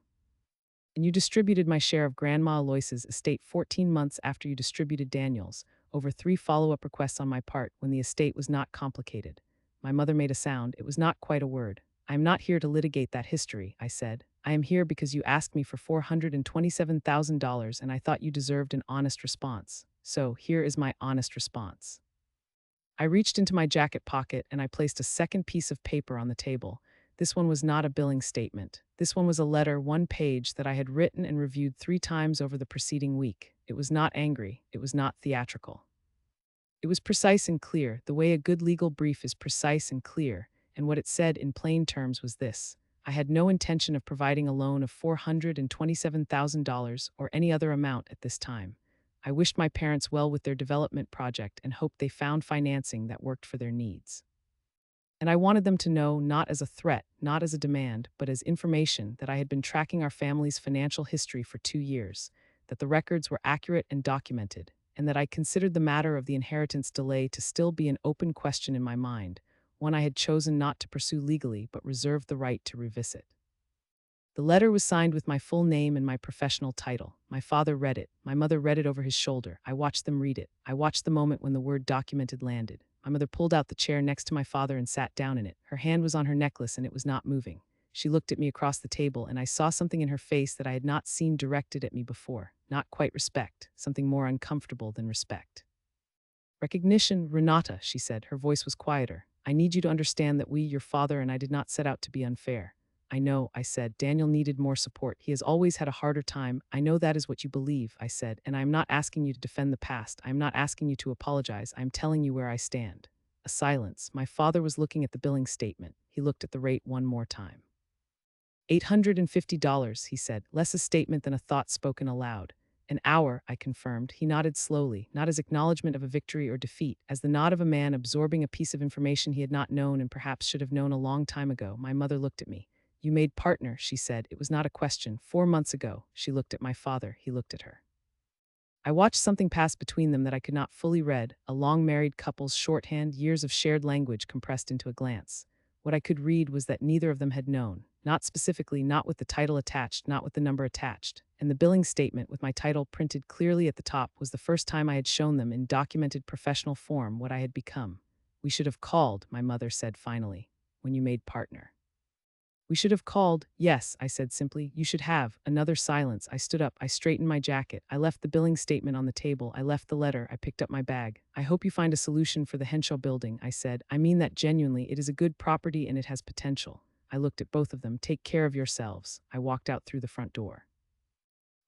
And you distributed my share of Grandma Aloyse's estate 14 months after you distributed Daniel's, over 3 follow-up requests on my part when the estate was not complicated. My mother made a sound. It was not quite a word. I am not here to litigate that history, I said. I am here because you asked me for $427,000 and I thought you deserved an honest response. So here is my honest response. I reached into my jacket pocket and I placed a second piece of paper on the table. This one was not a billing statement. This one was a letter, one page, that I had written and reviewed 3 times over the preceding week. It was not angry. It was not theatrical. It was precise and clear, the way a good legal brief is precise and clear, and what it said in plain terms was this. I had no intention of providing a loan of $427,000 or any other amount at this time. I wished my parents well with their development project and hoped they found financing that worked for their needs. And I wanted them to know, not as a threat, not as a demand, but as information, that I had been tracking our family's financial history for 2 years, that the records were accurate and documented, and that I considered the matter of the inheritance delay to still be an open question in my mind, one I had chosen not to pursue legally but reserved the right to revisit. The letter was signed with my full name and my professional title. My father read it. My mother read it over his shoulder. I watched them read it. I watched the moment when the word documented landed. My mother pulled out the chair next to my father and sat down in it. Her hand was on her necklace and it was not moving. She looked at me across the table and I saw something in her face that I had not seen directed at me before. Not quite respect, something more uncomfortable than respect. Recognition, Renata, she said. Her voice was quieter. I need you to understand that we, your father and I, did not set out to be unfair. I know, I said. Daniel needed more support. He has always had a harder time. I know that is what you believe, I said, and I am not asking you to defend the past. I am not asking you to apologize. I am telling you where I stand. A silence. My father was looking at the billing statement. He looked at the rate one more time. $850, he said, less a statement than a thought spoken aloud. An hour, I confirmed. He nodded slowly, not as acknowledgement of a victory or defeat, as the nod of a man absorbing a piece of information he had not known and perhaps should have known a long time ago. My mother looked at me. You made partner, she said. It was not a question. 4 months ago. She looked at my father. He looked at her. I watched something pass between them that I could not fully read, a long married couple's shorthand, years of shared language compressed into a glance. What I could read was that neither of them had known, not specifically, not with the title attached, not with the number attached, and the billing statement with my title printed clearly at the top was the first time I had shown them in documented professional form what I had become. We should have called, my mother said finally, when you made partner. We should have called. Yes, I said simply. You should have. Another silence. I stood up. I straightened my jacket. I left the billing statement on the table. I left the letter. I picked up my bag. I hope you find a solution for the Henshaw building, I said. I mean that genuinely. It is a good property and it has potential. I looked at both of them. Take care of yourselves. I walked out through the front door.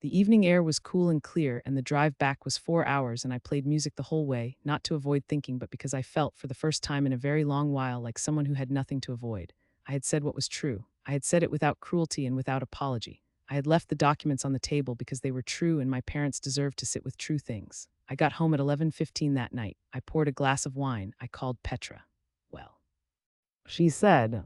The evening air was cool and clear, and the drive back was 4 hours, and I played music the whole way, not to avoid thinking, but because I felt, for the first time in a very long while, like someone who had nothing to avoid. I had said what was true. I had said it without cruelty and without apology. I had left the documents on the table because they were true and my parents deserved to sit with true things. I got home at 11:15 that night. I poured a glass of wine. I called Petra. Well, she said.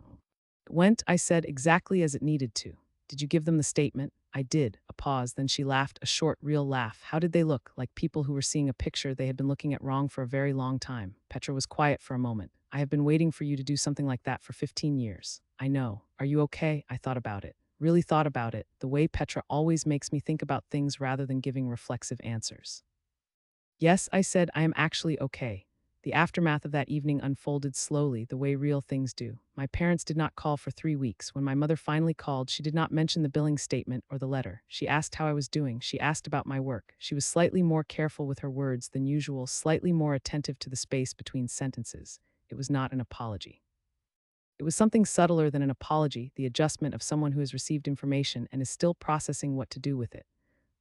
It went, I said, exactly as it needed to. Did you give them the statement? I did. A pause, then she laughed, a short, real laugh. How did they look? Like people who were seeing a picture they had been looking at wrong for a very long time. Petra was quiet for a moment. I have been waiting for you to do something like that for 15 years. I know. Are you okay? I thought about it. Really thought about it. The way Petra always makes me think about things rather than giving reflexive answers. Yes, I said, I am actually okay. The aftermath of that evening unfolded slowly, the way real things do. My parents did not call for 3 weeks. When my mother finally called, she did not mention the billing statement or the letter. She asked how I was doing. She asked about my work. She was slightly more careful with her words than usual, slightly more attentive to the space between sentences. It was not an apology. It was something subtler than an apology, the adjustment of someone who has received information and is still processing what to do with it.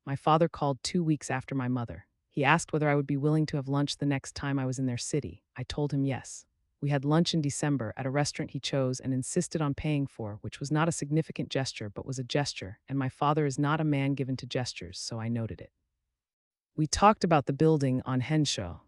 My father called 2 weeks after my mother. He asked whether I would be willing to have lunch the next time I was in their city. I told him yes. We had lunch in December at a restaurant he chose and insisted on paying for, which was not a significant gesture but was a gesture, and my father is not a man given to gestures, so I noted it. We talked about the building on Henshaw.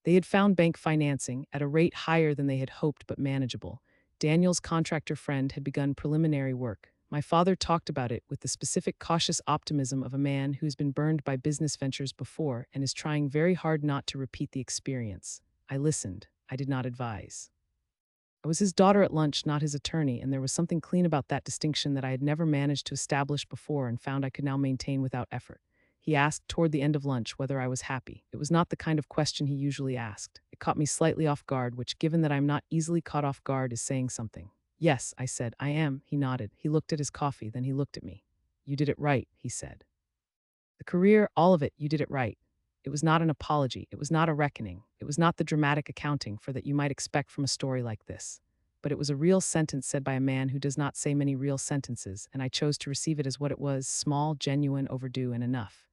They had found bank financing at a rate higher than they had hoped but manageable. Daniel's contractor friend had begun preliminary work. My father talked about it with the specific cautious optimism of a man who's been burned by business ventures before and is trying very hard not to repeat the experience. I listened. I did not advise. I was his daughter at lunch, not his attorney, and there was something clean about that distinction that I had never managed to establish before and found I could now maintain without effort. He asked toward the end of lunch whether I was happy. It was not the kind of question he usually asked. It caught me slightly off guard, which, given that I am not easily caught off guard, is saying something. Yes, I said, I am. He nodded. He looked at his coffee, then he looked at me. You did it right, he said. The career, all of it, you did it right. It was not an apology. It was not a reckoning. It was not the dramatic accounting for that you might expect from a story like this. But it was a real sentence said by a man who does not say many real sentences, and I chose to receive it as what it was: small, genuine, overdue, and enough.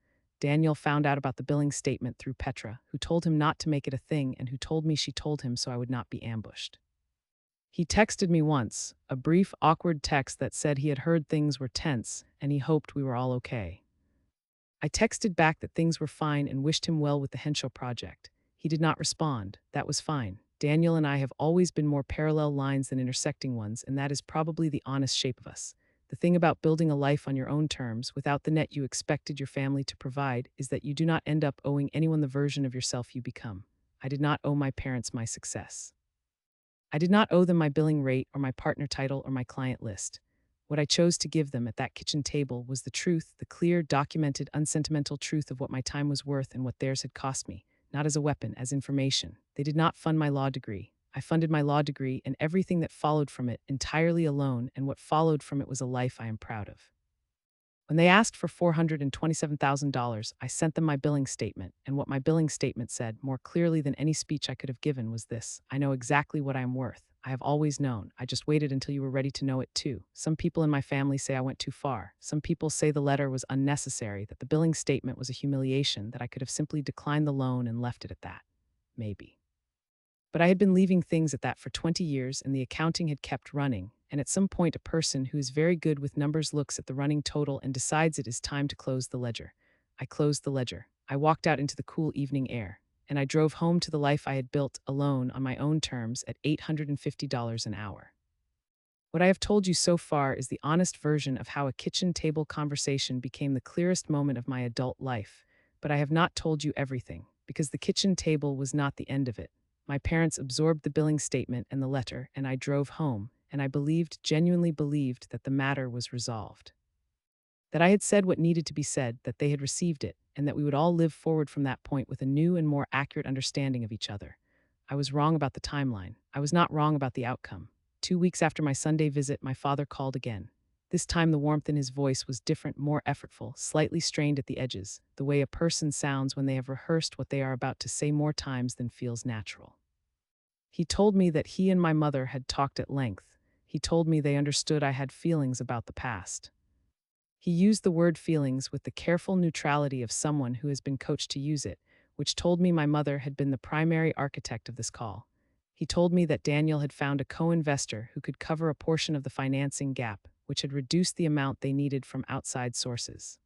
Daniel found out about the billing statement through Petra, who told him not to make it a thing and who told me she told him so I would not be ambushed. He texted me once, a brief, awkward text that said he had heard things were tense and he hoped we were all okay. I texted back that things were fine and wished him well with the Henshaw project. He did not respond. That was fine. Daniel and I have always been more parallel lines than intersecting ones, and that is probably the honest shape of us. The thing about building a life on your own terms, without the net you expected your family to provide, is that you do not end up owing anyone the version of yourself you become. I did not owe my parents my success. I did not owe them my billing rate or my partner title or my client list. What I chose to give them at that kitchen table was the truth, the clear, documented, unsentimental truth of what my time was worth and what theirs had cost me, not as a weapon, as information. They did not fund my law degree. I funded my law degree and everything that followed from it entirely alone, and what followed from it was a life I am proud of. When they asked for $427,000, I sent them my billing statement, and what my billing statement said, more clearly than any speech I could have given, was this: I know exactly what I am worth. I have always known. I just waited until you were ready to know it too. Some people in my family say I went too far. Some people say the letter was unnecessary, that the billing statement was a humiliation, that I could have simply declined the loan and left it at that. Maybe. But I had been leaving things at that for 20 years, and the accounting had kept running, and at some point a person who is very good with numbers looks at the running total and decides it is time to close the ledger. I closed the ledger. I walked out into the cool evening air, and I drove home to the life I had built alone on my own terms at $850 an hour. What I have told you so far is the honest version of how a kitchen table conversation became the clearest moment of my adult life, but I have not told you everything, because the kitchen table was not the end of it. My parents absorbed the billing statement and the letter, and I drove home, and I believed, genuinely believed, that the matter was resolved. That I had said what needed to be said, that they had received it, and that we would all live forward from that point with a new and more accurate understanding of each other. I was wrong about the timeline. I was not wrong about the outcome. 2 weeks after my Sunday visit, my father called again. This time the warmth in his voice was different, more effortful, slightly strained at the edges, the way a person sounds when they have rehearsed what they are about to say more times than feels natural. He told me that he and my mother had talked at length. He told me they understood I had feelings about the past. He used the word feelings with the careful neutrality of someone who has been coached to use it, which told me my mother had been the primary architect of this call. He told me that Daniel had found a co-investor who could cover a portion of the financing gap, which had reduced the amount they needed from outside sources.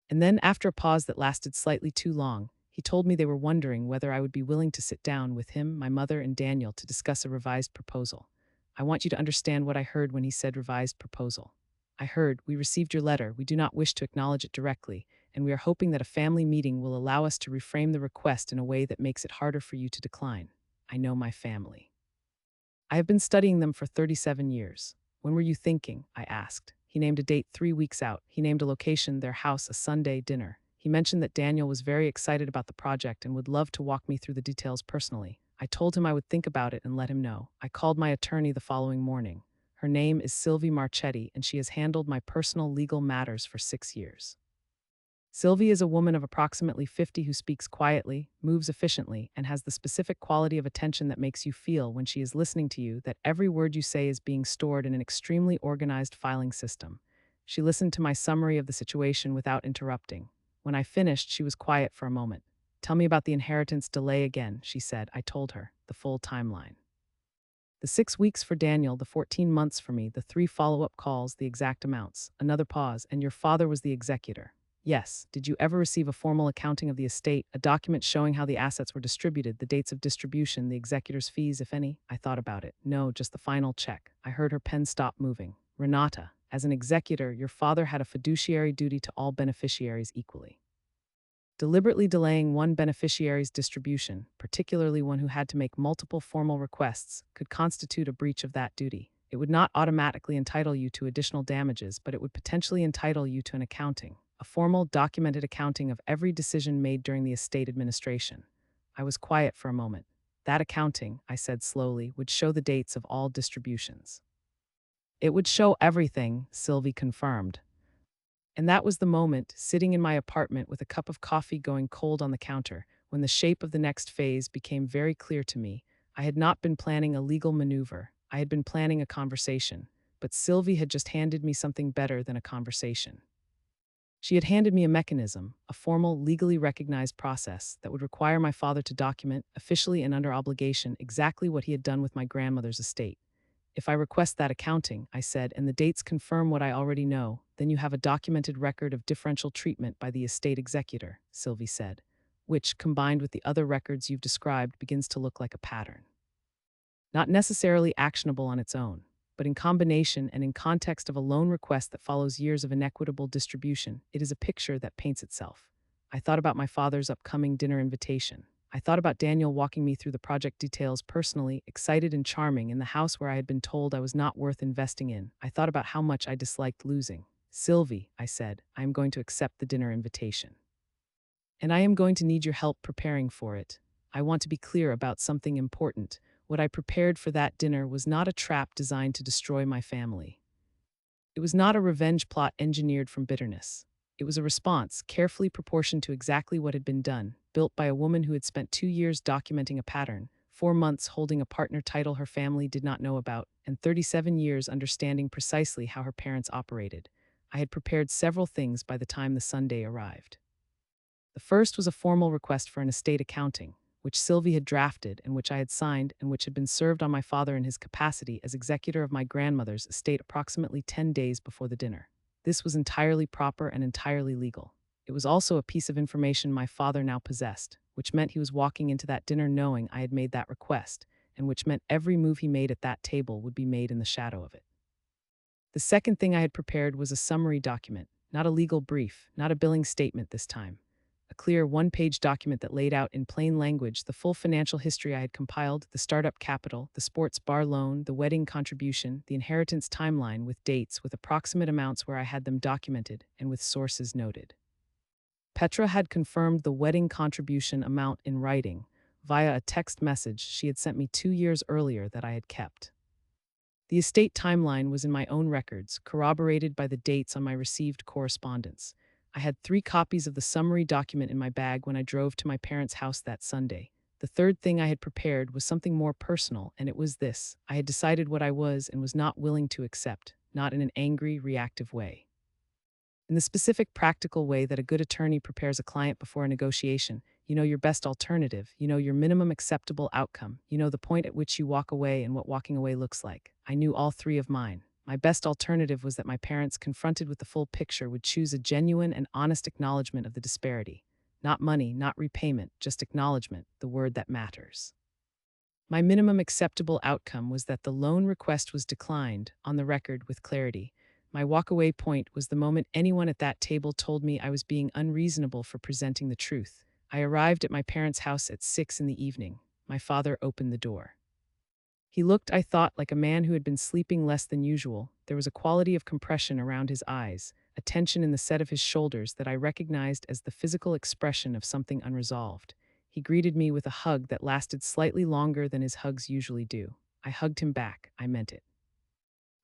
And then, after a pause that lasted slightly too long, he told me they were wondering whether I would be willing to sit down with him, my mother, and Daniel to discuss a revised proposal. I want you to understand what I heard when he said revised proposal. I heard, we received your letter, we do not wish to acknowledge it directly, and we are hoping that a family meeting will allow us to reframe the request in a way that makes it harder for you to decline. I know my family. I have been studying them for 37 years. When were you thinking? I asked. He named a date 3 weeks out. He named a location, their house, a Sunday dinner. He mentioned that Daniel was very excited about the project and would love to walk me through the details personally. I told him I would think about it and let him know. I called my attorney the following morning. Her name is Sylvie Marchetti, and she has handled my personal legal matters for 6 years. Sylvie is a woman of approximately 50 who speaks quietly, moves efficiently, and has the specific quality of attention that makes you feel, when she is listening to you, that every word you say is being stored in an extremely organized filing system. She listened to my summary of the situation without interrupting. When I finished, she was quiet for a moment. "Tell me about the inheritance delay again," she said. I told her the full timeline. The 6 weeks for Daniel, the 14 months for me, the 3 follow-up calls, the exact amounts. Another pause, and your father was the executor. Yes. Did you ever receive a formal accounting of the estate, a document showing how the assets were distributed, the dates of distribution, the executor's fees, if any? I thought about it. No, just the final check. I heard her pen stop moving. Renata, as an executor, your father had a fiduciary duty to all beneficiaries equally. Deliberately delaying one beneficiary's distribution, particularly one who had to make multiple formal requests, could constitute a breach of that duty. It would not automatically entitle you to additional damages, but it would potentially entitle you to an accounting, a formal, documented accounting of every decision made during the estate administration. I was quiet for a moment. That accounting, I said slowly, would show the dates of all distributions. It would show everything, Sylvie confirmed. And that was the moment, sitting in my apartment with a cup of coffee going cold on the counter, when the shape of the next phase became very clear to me. I had not been planning a legal maneuver. I had been planning a conversation. But Sylvie had just handed me something better than a conversation. She had handed me a mechanism, a formal, legally recognized process that would require my father to document, officially and under obligation, exactly what he had done with my grandmother's estate. "If I request that accounting," I said, "and the dates confirm what I already know, then you have a documented record of differential treatment by the estate executor," Sylvie said, "which, combined with the other records you've described, begins to look like a pattern. Not necessarily actionable on its own, but in combination and in context of a loan request that follows years of inequitable distribution, it is a picture that paints itself." I thought about my father's upcoming dinner invitation. I thought about Daniel walking me through the project details personally, excited and charming, in the house where I had been told I was not worth investing in. I thought about how much I disliked losing. "Sylvie," I said, "I am going to accept the dinner invitation. And I am going to need your help preparing for it. I want to be clear about something important. What I prepared for that dinner was not a trap designed to destroy my family. It was not a revenge plot engineered from bitterness. It was a response, carefully proportioned to exactly what had been done, built by a woman who had spent 2 years documenting a pattern, 4 months holding a partner title her family did not know about, and 37 years understanding precisely how her parents operated. I had prepared several things by the time the Sunday arrived. The first was a formal request for an estate accounting, which Sylvie had drafted and which I had signed and which had been served on my father in his capacity as executor of my grandmother's estate approximately 10 days before the dinner. This was entirely proper and entirely legal. It was also a piece of information my father now possessed, which meant he was walking into that dinner knowing I had made that request, and which meant every move he made at that table would be made in the shadow of it. The second thing I had prepared was a summary document, not a legal brief, not a billing statement this time. A clear one-page document that laid out in plain language the full financial history I had compiled, the startup capital, the sports bar loan, the wedding contribution, the inheritance timeline with dates, with approximate amounts where I had them documented, and with sources noted. Petra had confirmed the wedding contribution amount in writing, via a text message she had sent me 2 years earlier that I had kept. The estate timeline was in my own records, corroborated by the dates on my received correspondence. I had 3 copies of the summary document in my bag when I drove to my parents' house that Sunday. The third thing I had prepared was something more personal, and it was this: I had decided what I was and was not willing to accept, not in an angry, reactive way. In the specific, practical way that a good attorney prepares a client before a negotiation. You know your best alternative, you know your minimum acceptable outcome, you know the point at which you walk away and what walking away looks like. I knew all 3 of mine. My best alternative was that my parents, confronted with the full picture, would choose a genuine and honest acknowledgement of the disparity. Not money, not repayment, just acknowledgement, the word that matters. My minimum acceptable outcome was that the loan request was declined, on the record, with clarity. My walkaway point was the moment anyone at that table told me I was being unreasonable for presenting the truth. I arrived at my parents' house at 6 in the evening. My father opened the door. He looked, I thought, like a man who had been sleeping less than usual. There was a quality of compression around his eyes, a tension in the set of his shoulders that I recognized as the physical expression of something unresolved. He greeted me with a hug that lasted slightly longer than his hugs usually do. I hugged him back. I meant it.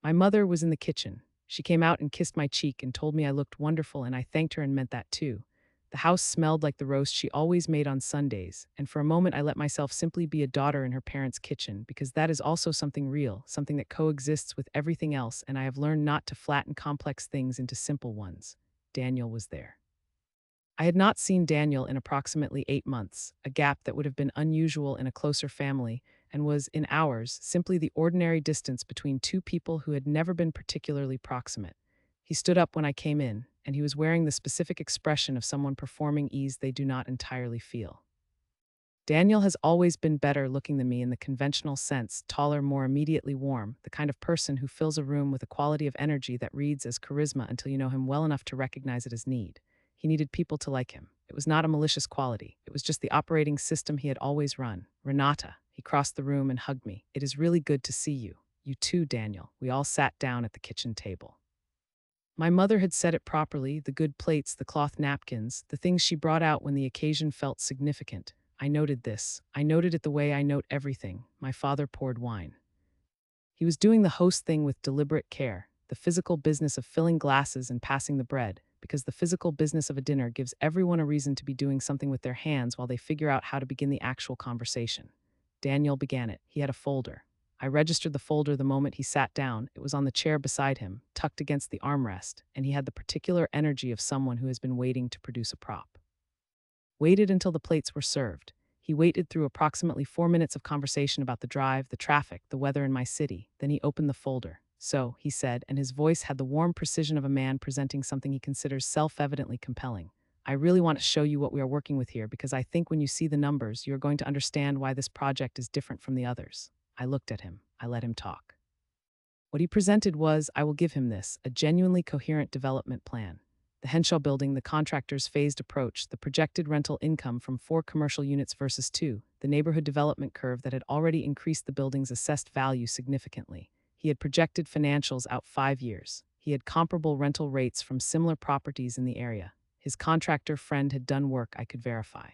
My mother was in the kitchen. She came out and kissed my cheek and told me I looked wonderful, and I thanked her and meant that too. The house smelled like the roast she always made on Sundays, and for a moment I let myself simply be a daughter in her parents' kitchen, because that is also something real, something that coexists with everything else, and I have learned not to flatten complex things into simple ones. Daniel was there. I had not seen Daniel in approximately 8 months, a gap that would have been unusual in a closer family, and was, in ours, simply the ordinary distance between two people who had never been particularly proximate. He stood up when I came in, and he was wearing the specific expression of someone performing ease they do not entirely feel. Daniel has always been better looking than me in the conventional sense, taller, more immediately warm, the kind of person who fills a room with a quality of energy that reads as charisma until you know him well enough to recognize it as need. He needed people to like him. It was not a malicious quality. It was just the operating system he had always run. Renata, he crossed the room and hugged me. It is really good to see you. You too, Daniel. We all sat down at the kitchen table. My mother had said it properly, the good plates, the cloth napkins, the things she brought out when the occasion felt significant. I noted this. I noted it the way I note everything. My father poured wine. He was doing the host thing with deliberate care, the physical business of filling glasses and passing the bread, because the physical business of a dinner gives everyone a reason to be doing something with their hands while they figure out how to begin the actual conversation. Daniel began it. He had a folder. I registered the folder the moment he sat down. It was on the chair beside him, tucked against the armrest, and he had the particular energy of someone who has been waiting to produce a prop. Waited until the plates were served. He waited through approximately 4 minutes of conversation about the drive, the traffic, the weather in my city. Then he opened the folder. So, he said, and his voice had the warm precision of a man presenting something he considers self-evidently compelling. I really want to show you what we are working with here, because I think when you see the numbers, you are going to understand why this project is different from the others. I looked at him. I let him talk. What he presented was, I will give him this, a genuinely coherent development plan. The Henshaw building, the contractor's phased approach, the projected rental income from 4 commercial units versus 2, the neighborhood development curve that had already increased the building's assessed value significantly. He had projected financials out 5 years. He had comparable rental rates from similar properties in the area. His contractor friend had done work I could verify.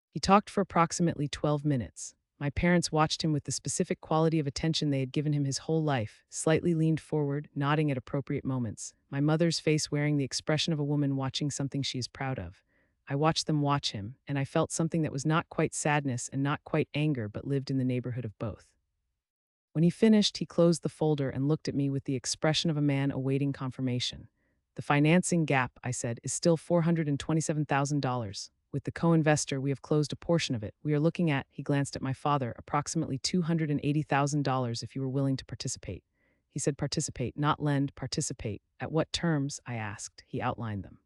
He talked for approximately 12 minutes. My parents watched him with the specific quality of attention they had given him his whole life, slightly leaned forward, nodding at appropriate moments, my mother's face wearing the expression of a woman watching something she is proud of. I watched them watch him, and I felt something that was not quite sadness and not quite anger but lived in the neighborhood of both. When he finished, he closed the folder and looked at me with the expression of a man awaiting confirmation. The financing gap, I said, is still $427,000. With the co-investor, we have closed a portion of it. We are looking at, he glanced at my father, approximately $280,000 if you were willing to participate. He said participate, not lend, participate. At what terms? I asked. He outlined them.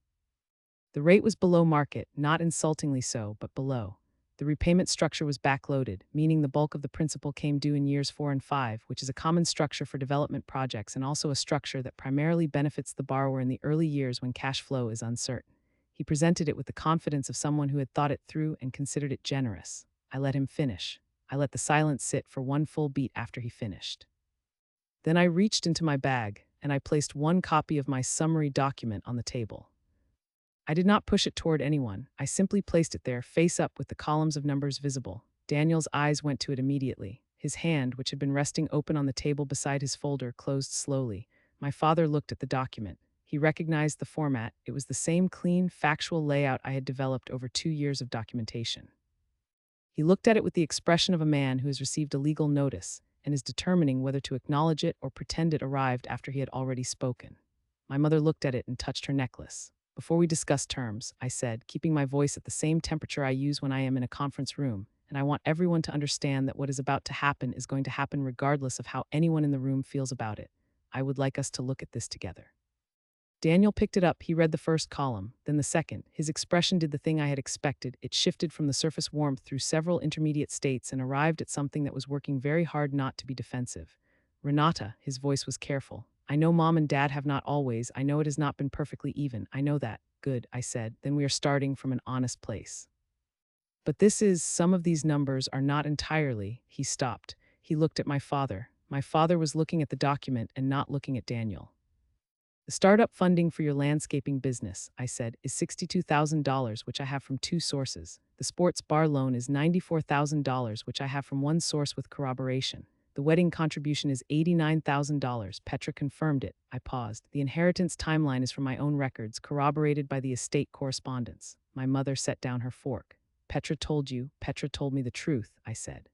The rate was below market, not insultingly so, but below. The repayment structure was backloaded, meaning the bulk of the principal came due in years 4 and 5, which is a common structure for development projects and also a structure that primarily benefits the borrower in the early years when cash flow is uncertain. He presented it with the confidence of someone who had thought it through and considered it generous. I let him finish. I let the silence sit for one full beat after he finished. Then I reached into my bag, and I placed one copy of my summary document on the table. I did not push it toward anyone. I simply placed it there, face up with the columns of numbers visible. Daniel's eyes went to it immediately. His hand, which had been resting open on the table beside his folder, closed slowly. My father looked at the document. He recognized the format. It was the same clean, factual layout I had developed over 2 years of documentation. He looked at it with the expression of a man who has received a legal notice and is determining whether to acknowledge it or pretend it arrived after he had already spoken. My mother looked at it and touched her necklace. Before we discuss terms, I said, keeping my voice at the same temperature I use when I am in a conference room, and I want everyone to understand that what is about to happen is going to happen regardless of how anyone in the room feels about it. I would like us to look at this together. Daniel picked it up. He read the first column, then the second. His expression did the thing I had expected. It shifted from the surface warmth through several intermediate states and arrived at something that was working very hard not to be defensive. Renata, his voice was careful. I know Mom and Dad have not always. I know it has not been perfectly even. I know that. Good, I said. Then we are starting from an honest place. But some of these numbers are not entirely. He stopped. He looked at my father. My father was looking at the document and not looking at Daniel. The startup funding for your landscaping business, I said, is $62,000, which I have from 2 sources. The sports bar loan is $94,000, which I have from one source with corroboration. The wedding contribution is $89,000. Petra confirmed it. I paused. The inheritance timeline is from my own records, corroborated by the estate correspondence. My mother set down her fork. Petra told you. Petra told me the truth, I said.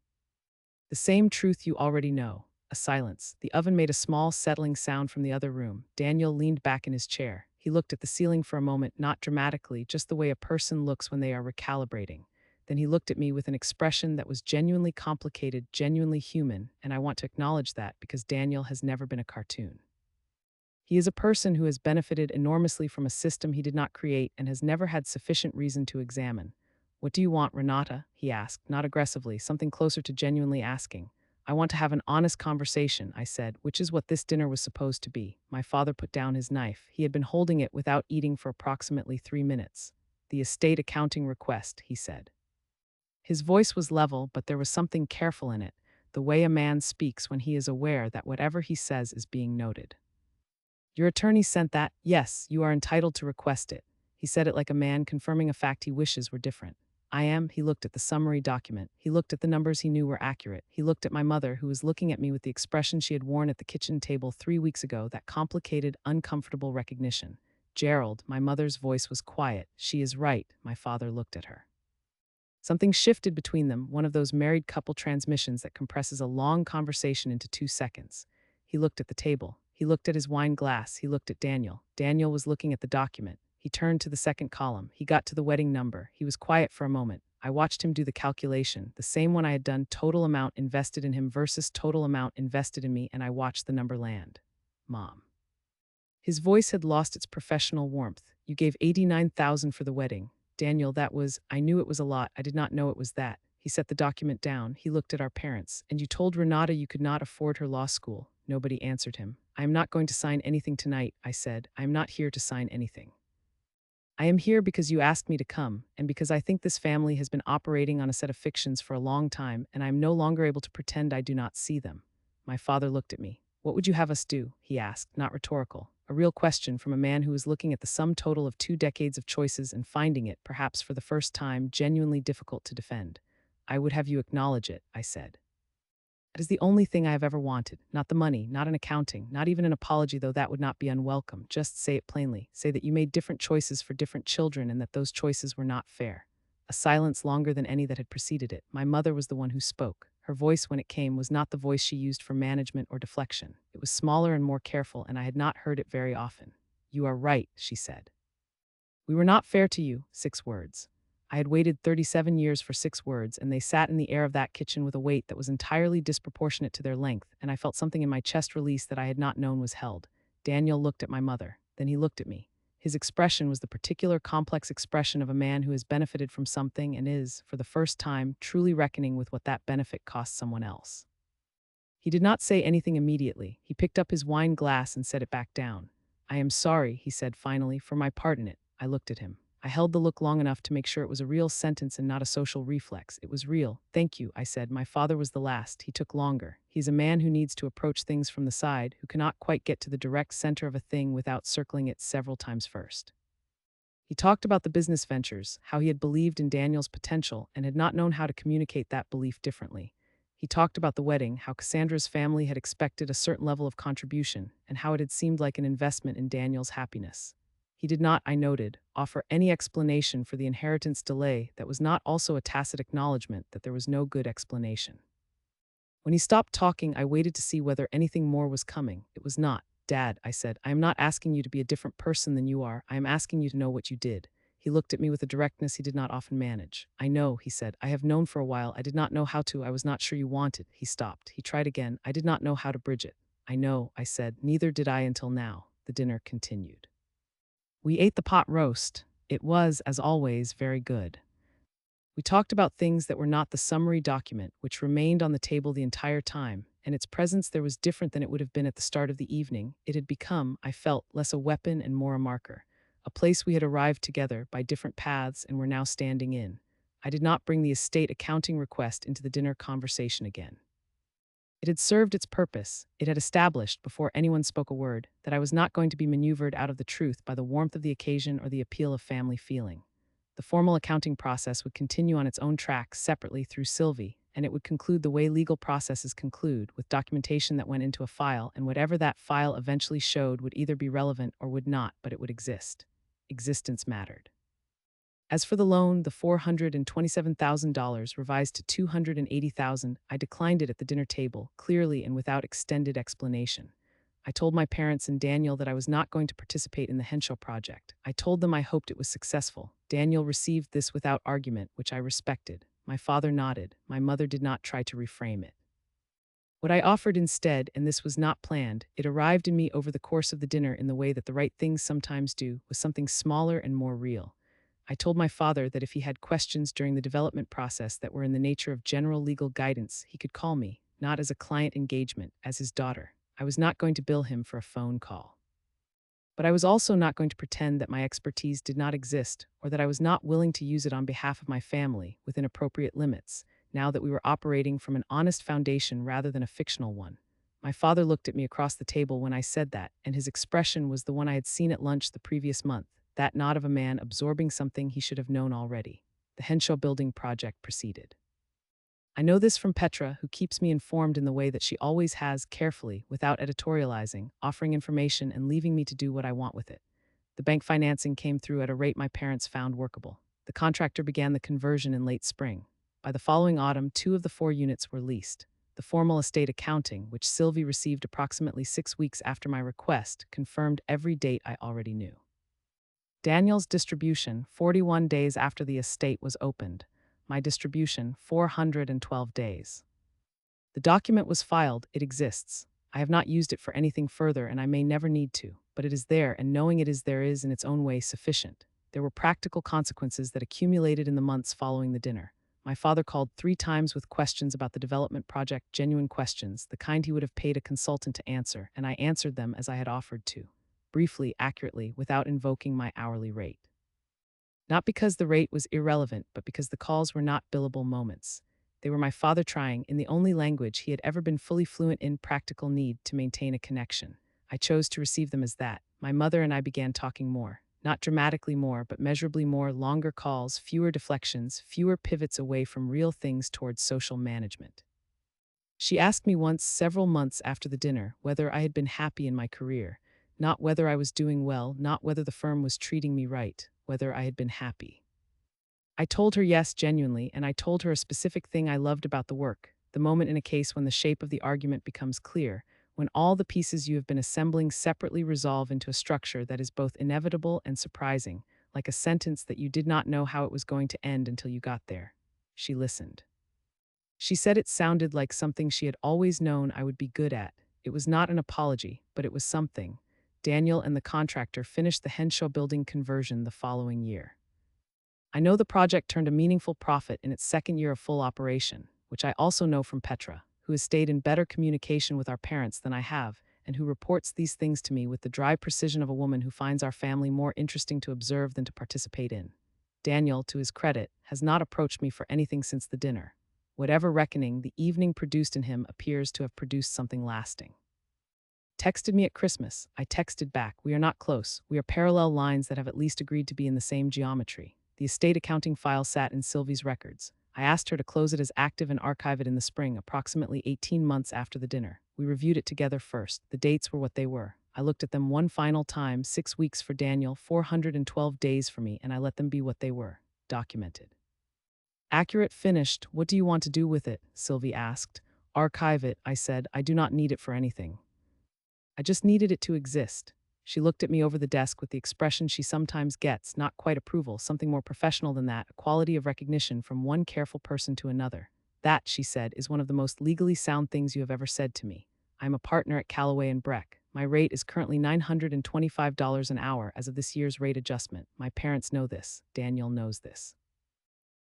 The same truth you already know. A silence. The oven made a small, settling sound from the other room. Daniel leaned back in his chair. He looked at the ceiling for a moment, not dramatically, just the way a person looks when they are recalibrating. Then he looked at me with an expression that was genuinely complicated, genuinely human, and I want to acknowledge that because Daniel has never been a cartoon. He is a person who has benefited enormously from a system he did not create and has never had sufficient reason to examine. "What do you want, Renata?" he asked, not aggressively, something closer to genuinely asking. "I want to have an honest conversation," I said, which is what this dinner was supposed to be. My father put down his knife. He had been holding it without eating for approximately 3 minutes. "The estate accounting request," he said. His voice was level, but there was something careful in it, the way a man speaks when he is aware that whatever he says is being noted. "Your attorney sent that? Yes, you are entitled to request it." He said it like a man confirming a fact he wishes were different. "I am." He looked at the summary document. He looked at the numbers he knew were accurate. He looked at my mother, who was looking at me with the expression she had worn at the kitchen table 3 weeks ago, that complicated, uncomfortable recognition. "Gerald," my mother's voice was quiet. "She is right." My father looked at her. Something shifted between them, one of those married couple transmissions that compresses a long conversation into 2 seconds. He looked at the table. He looked at his wine glass. He looked at Daniel. Daniel was looking at the document. He turned to the second column. He got to the wedding number. He was quiet for a moment. I watched him do the calculation, the same one I had done, total amount invested in him versus total amount invested in me, and I watched the number land. "Mom." His voice had lost its professional warmth. "You gave $89,000 for the wedding. Daniel, that was, I knew it was a lot. I did not know it was that." He set the document down. He looked at our parents. "And you told Renata you could not afford her law school." Nobody answered him. "I am not going to sign anything tonight," I said. "I am not here to sign anything. I am here because you asked me to come, and because I think this family has been operating on a set of fictions for a long time, and I am no longer able to pretend I do not see them." My father looked at me. "What would you have us do?" he asked, not rhetorical. A real question from a man who was looking at the sum total of 2 decades of choices and finding it, perhaps for the first time, genuinely difficult to defend. "I would have you acknowledge it," I said. "That is the only thing I have ever wanted. Not the money, not an accounting, not even an apology, though that would not be unwelcome. Just say it plainly. Say that you made different choices for different children and that those choices were not fair." A silence longer than any that had preceded it. My mother was the one who spoke. Her voice, when it came, was not the voice she used for management or deflection. It was smaller and more careful, and I had not heard it very often. "You are right," she said. "We were not fair to you." 6 words. I had waited 37 years for 6 words, and they sat in the air of that kitchen with a weight that was entirely disproportionate to their length, and I felt something in my chest release that I had not known was held. Daniel looked at my mother. Then he looked at me. His expression was the particular complex expression of a man who has benefited from something and is, for the first time, truly reckoning with what that benefit cost someone else. He did not say anything immediately. He picked up his wine glass and set it back down. "I am sorry," he said finally, "for my part in it." I looked at him. I held the look long enough to make sure it was a real sentence and not a social reflex. It was real. "Thank you," I said. "My father was the last. He took longer. He's a man who needs to approach things from the side, who cannot quite get to the direct center of a thing without circling it several times first." He talked about the business ventures, how he had believed in Daniel's potential and had not known how to communicate that belief differently. He talked about the wedding, how Cassandra's family had expected a certain level of contribution, and how it had seemed like an investment in Daniel's happiness. He did not, I noted, offer any explanation for the inheritance delay that was not also a tacit acknowledgement that there was no good explanation. When he stopped talking, I waited to see whether anything more was coming. It was not. "Dad," I said, "I am not asking you to be a different person than you are. I am asking you to know what you did." He looked at me with a directness he did not often manage. "I know," he said. "I have known for a while. I did not know how to. I was not sure you wanted." He stopped. He tried again. "I did not know how to bridge it." "I know," I said. "Neither did I until now." The dinner continued. We ate the pot roast. It was, as always, very good. We talked about things that were not the summary document, which remained on the table the entire time, and its presence there was different than it would have been at the start of the evening. It had become, I felt, less a weapon and more a marker, a place we had arrived together by different paths and were now standing in. I did not bring the estate accounting request into the dinner conversation again. It had served its purpose. It had established, before anyone spoke a word, that I was not going to be maneuvered out of the truth by the warmth of the occasion or the appeal of family feeling. The formal accounting process would continue on its own track separately through Sylvie, and it would conclude the way legal processes conclude, with documentation that went into a file, and whatever that file eventually showed would either be relevant or would not, but it would exist. Existence mattered. As for the loan, the $427,000 revised to $280,000, I declined it at the dinner table, clearly and without extended explanation. I told my parents and Daniel that I was not going to participate in the Henshaw project. I told them I hoped it was successful. Daniel received this without argument, which I respected. My father nodded. My mother did not try to reframe it. What I offered instead, and this was not planned, it arrived in me over the course of the dinner in the way that the right things sometimes do, was something smaller and more real. I told my father that if he had questions during the development process that were in the nature of general legal guidance, he could call me, not as a client engagement, as his daughter. I was not going to bill him for a phone call. But I was also not going to pretend that my expertise did not exist or that I was not willing to use it on behalf of my family within appropriate limits, now that we were operating from an honest foundation rather than a fictional one. My father looked at me across the table when I said that, and his expression was the one I had seen at lunch the previous month, that nod of a man absorbing something he should have known already. The Henshaw building project proceeded. I know this from Petra, who keeps me informed in the way that she always has, carefully, without editorializing, offering information and leaving me to do what I want with it. The bank financing came through at a rate my parents found workable. The contractor began the conversion in late spring. By the following autumn, 2 of the 4 units were leased. The formal estate accounting, which Sylvie received approximately 6 weeks after my request, confirmed every date I already knew. Daniel's distribution, 41 days after the estate was opened. My distribution, 412 days. The document was filed, it exists. I have not used it for anything further and I may never need to, but it is there, and knowing it is there is in its own way sufficient. There were practical consequences that accumulated in the months following the dinner. My father called 3 times with questions about the development project, genuine questions, the kind he would have paid a consultant to answer, and I answered them as I had offered to. Briefly, accurately, without invoking my hourly rate. Not because the rate was irrelevant, but because the calls were not billable moments. They were my father trying, in the only language he had ever been fully fluent in, practical need to maintain a connection. I chose to receive them as that. My mother and I began talking more. Not dramatically more, but measurably more, longer calls, fewer deflections, fewer pivots away from real things towards social management. She asked me once, several months after the dinner, whether I had been happy in my career. Not whether I was doing well, not whether the firm was treating me right, whether I had been happy. I told her yes, genuinely, and I told her a specific thing I loved about the work, the moment in a case when the shape of the argument becomes clear, when all the pieces you have been assembling separately resolve into a structure that is both inevitable and surprising, like a sentence that you did not know how it was going to end until you got there. She listened. She said it sounded like something she had always known I would be good at. It was not an apology, but it was something. Daniel and the contractor finished the Henshaw building conversion the following year. I know the project turned a meaningful profit in its second year of full operation, which I also know from Petra, who has stayed in better communication with our parents than I have, and who reports these things to me with the dry precision of a woman who finds our family more interesting to observe than to participate in. Daniel, to his credit, has not approached me for anything since the dinner. Whatever reckoning the evening produced in him appears to have produced something lasting. Texted me at Christmas. I texted back, we are not close. We are parallel lines that have at least agreed to be in the same geometry. The estate accounting file sat in Sylvie's records. I asked her to close it as active and archive it in the spring, approximately 18 months after the dinner. We reviewed it together first. The dates were what they were. I looked at them one final time, 6 weeks for Daniel, 412 days for me, and I let them be what they were. Documented. Accurate, finished. What do you want to do with it? Sylvie asked. Archive it, I said. I do not need it for anything. I just needed it to exist. She looked at me over the desk with the expression she sometimes gets, not quite approval, something more professional than that, a quality of recognition from one careful person to another. That, she said, is one of the most legally sound things you have ever said to me. I am a partner at Callaway & Breck. My rate is currently $925 an hour as of this year's rate adjustment. My parents know this. Daniel knows this.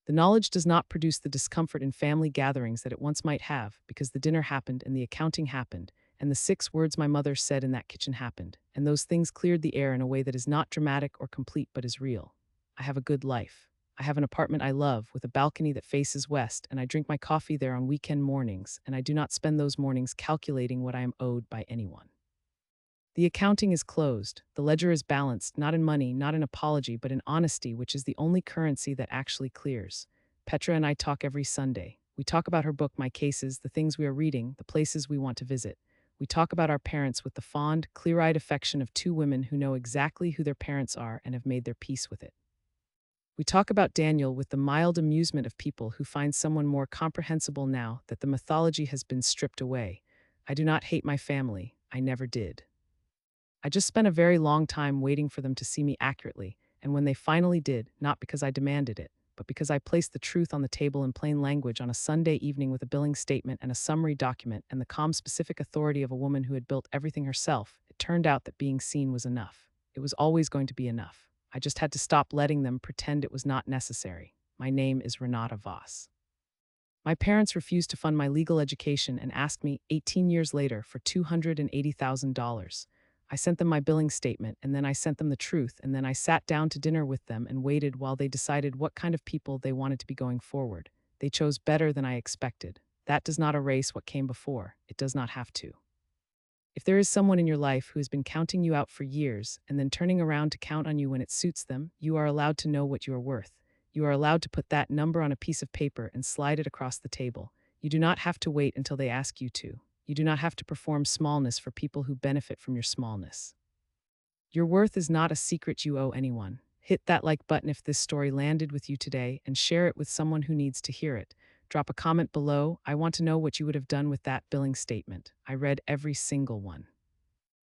The knowledge does not produce the discomfort in family gatherings that it once might have, because the dinner happened and the accounting happened, and the 6 words my mother said in that kitchen happened, and those things cleared the air in a way that is not dramatic or complete but is real. I have a good life. I have an apartment I love with a balcony that faces west, and I drink my coffee there on weekend mornings, and I do not spend those mornings calculating what I am owed by anyone. The accounting is closed. The ledger is balanced, not in money, not in apology, but in honesty, which is the only currency that actually clears. Petra and I talk every Sunday. We talk about her book, My Cases, the things we are reading, the places we want to visit. We talk about our parents with the fond, clear eyed affection of two women who know exactly who their parents are and have made their peace with it. We talk about Daniel with the mild amusement of people who find someone more comprehensible now that the mythology has been stripped away. I do not hate my family. I never did. I just spent a very long time waiting for them to see me accurately, and when they finally did, not because I demanded it, but because I placed the truth on the table in plain language on a Sunday evening with a billing statement and a summary document and the calm, specific authority of a woman who had built everything herself, it turned out that being seen was enough. It was always going to be enough. I just had to stop letting them pretend it was not necessary. My name is Renata Voss. My parents refused to fund my legal education and asked me 18 years later for $280,000. I sent them my billing statement, and then I sent them the truth, and then I sat down to dinner with them and waited while they decided what kind of people they wanted to be going forward. They chose better than I expected. That does not erase what came before. It does not have to. If there is someone in your life who has been counting you out for years and then turning around to count on you when it suits them, you are allowed to know what you are worth. You are allowed to put that number on a piece of paper and slide it across the table. You do not have to wait until they ask you to. You do not have to perform smallness for people who benefit from your smallness. Your worth is not a secret you owe anyone. Hit that like button if this story landed with you today and share it with someone who needs to hear it. Drop a comment below. I want to know what you would have done with that billing statement. I read every single one.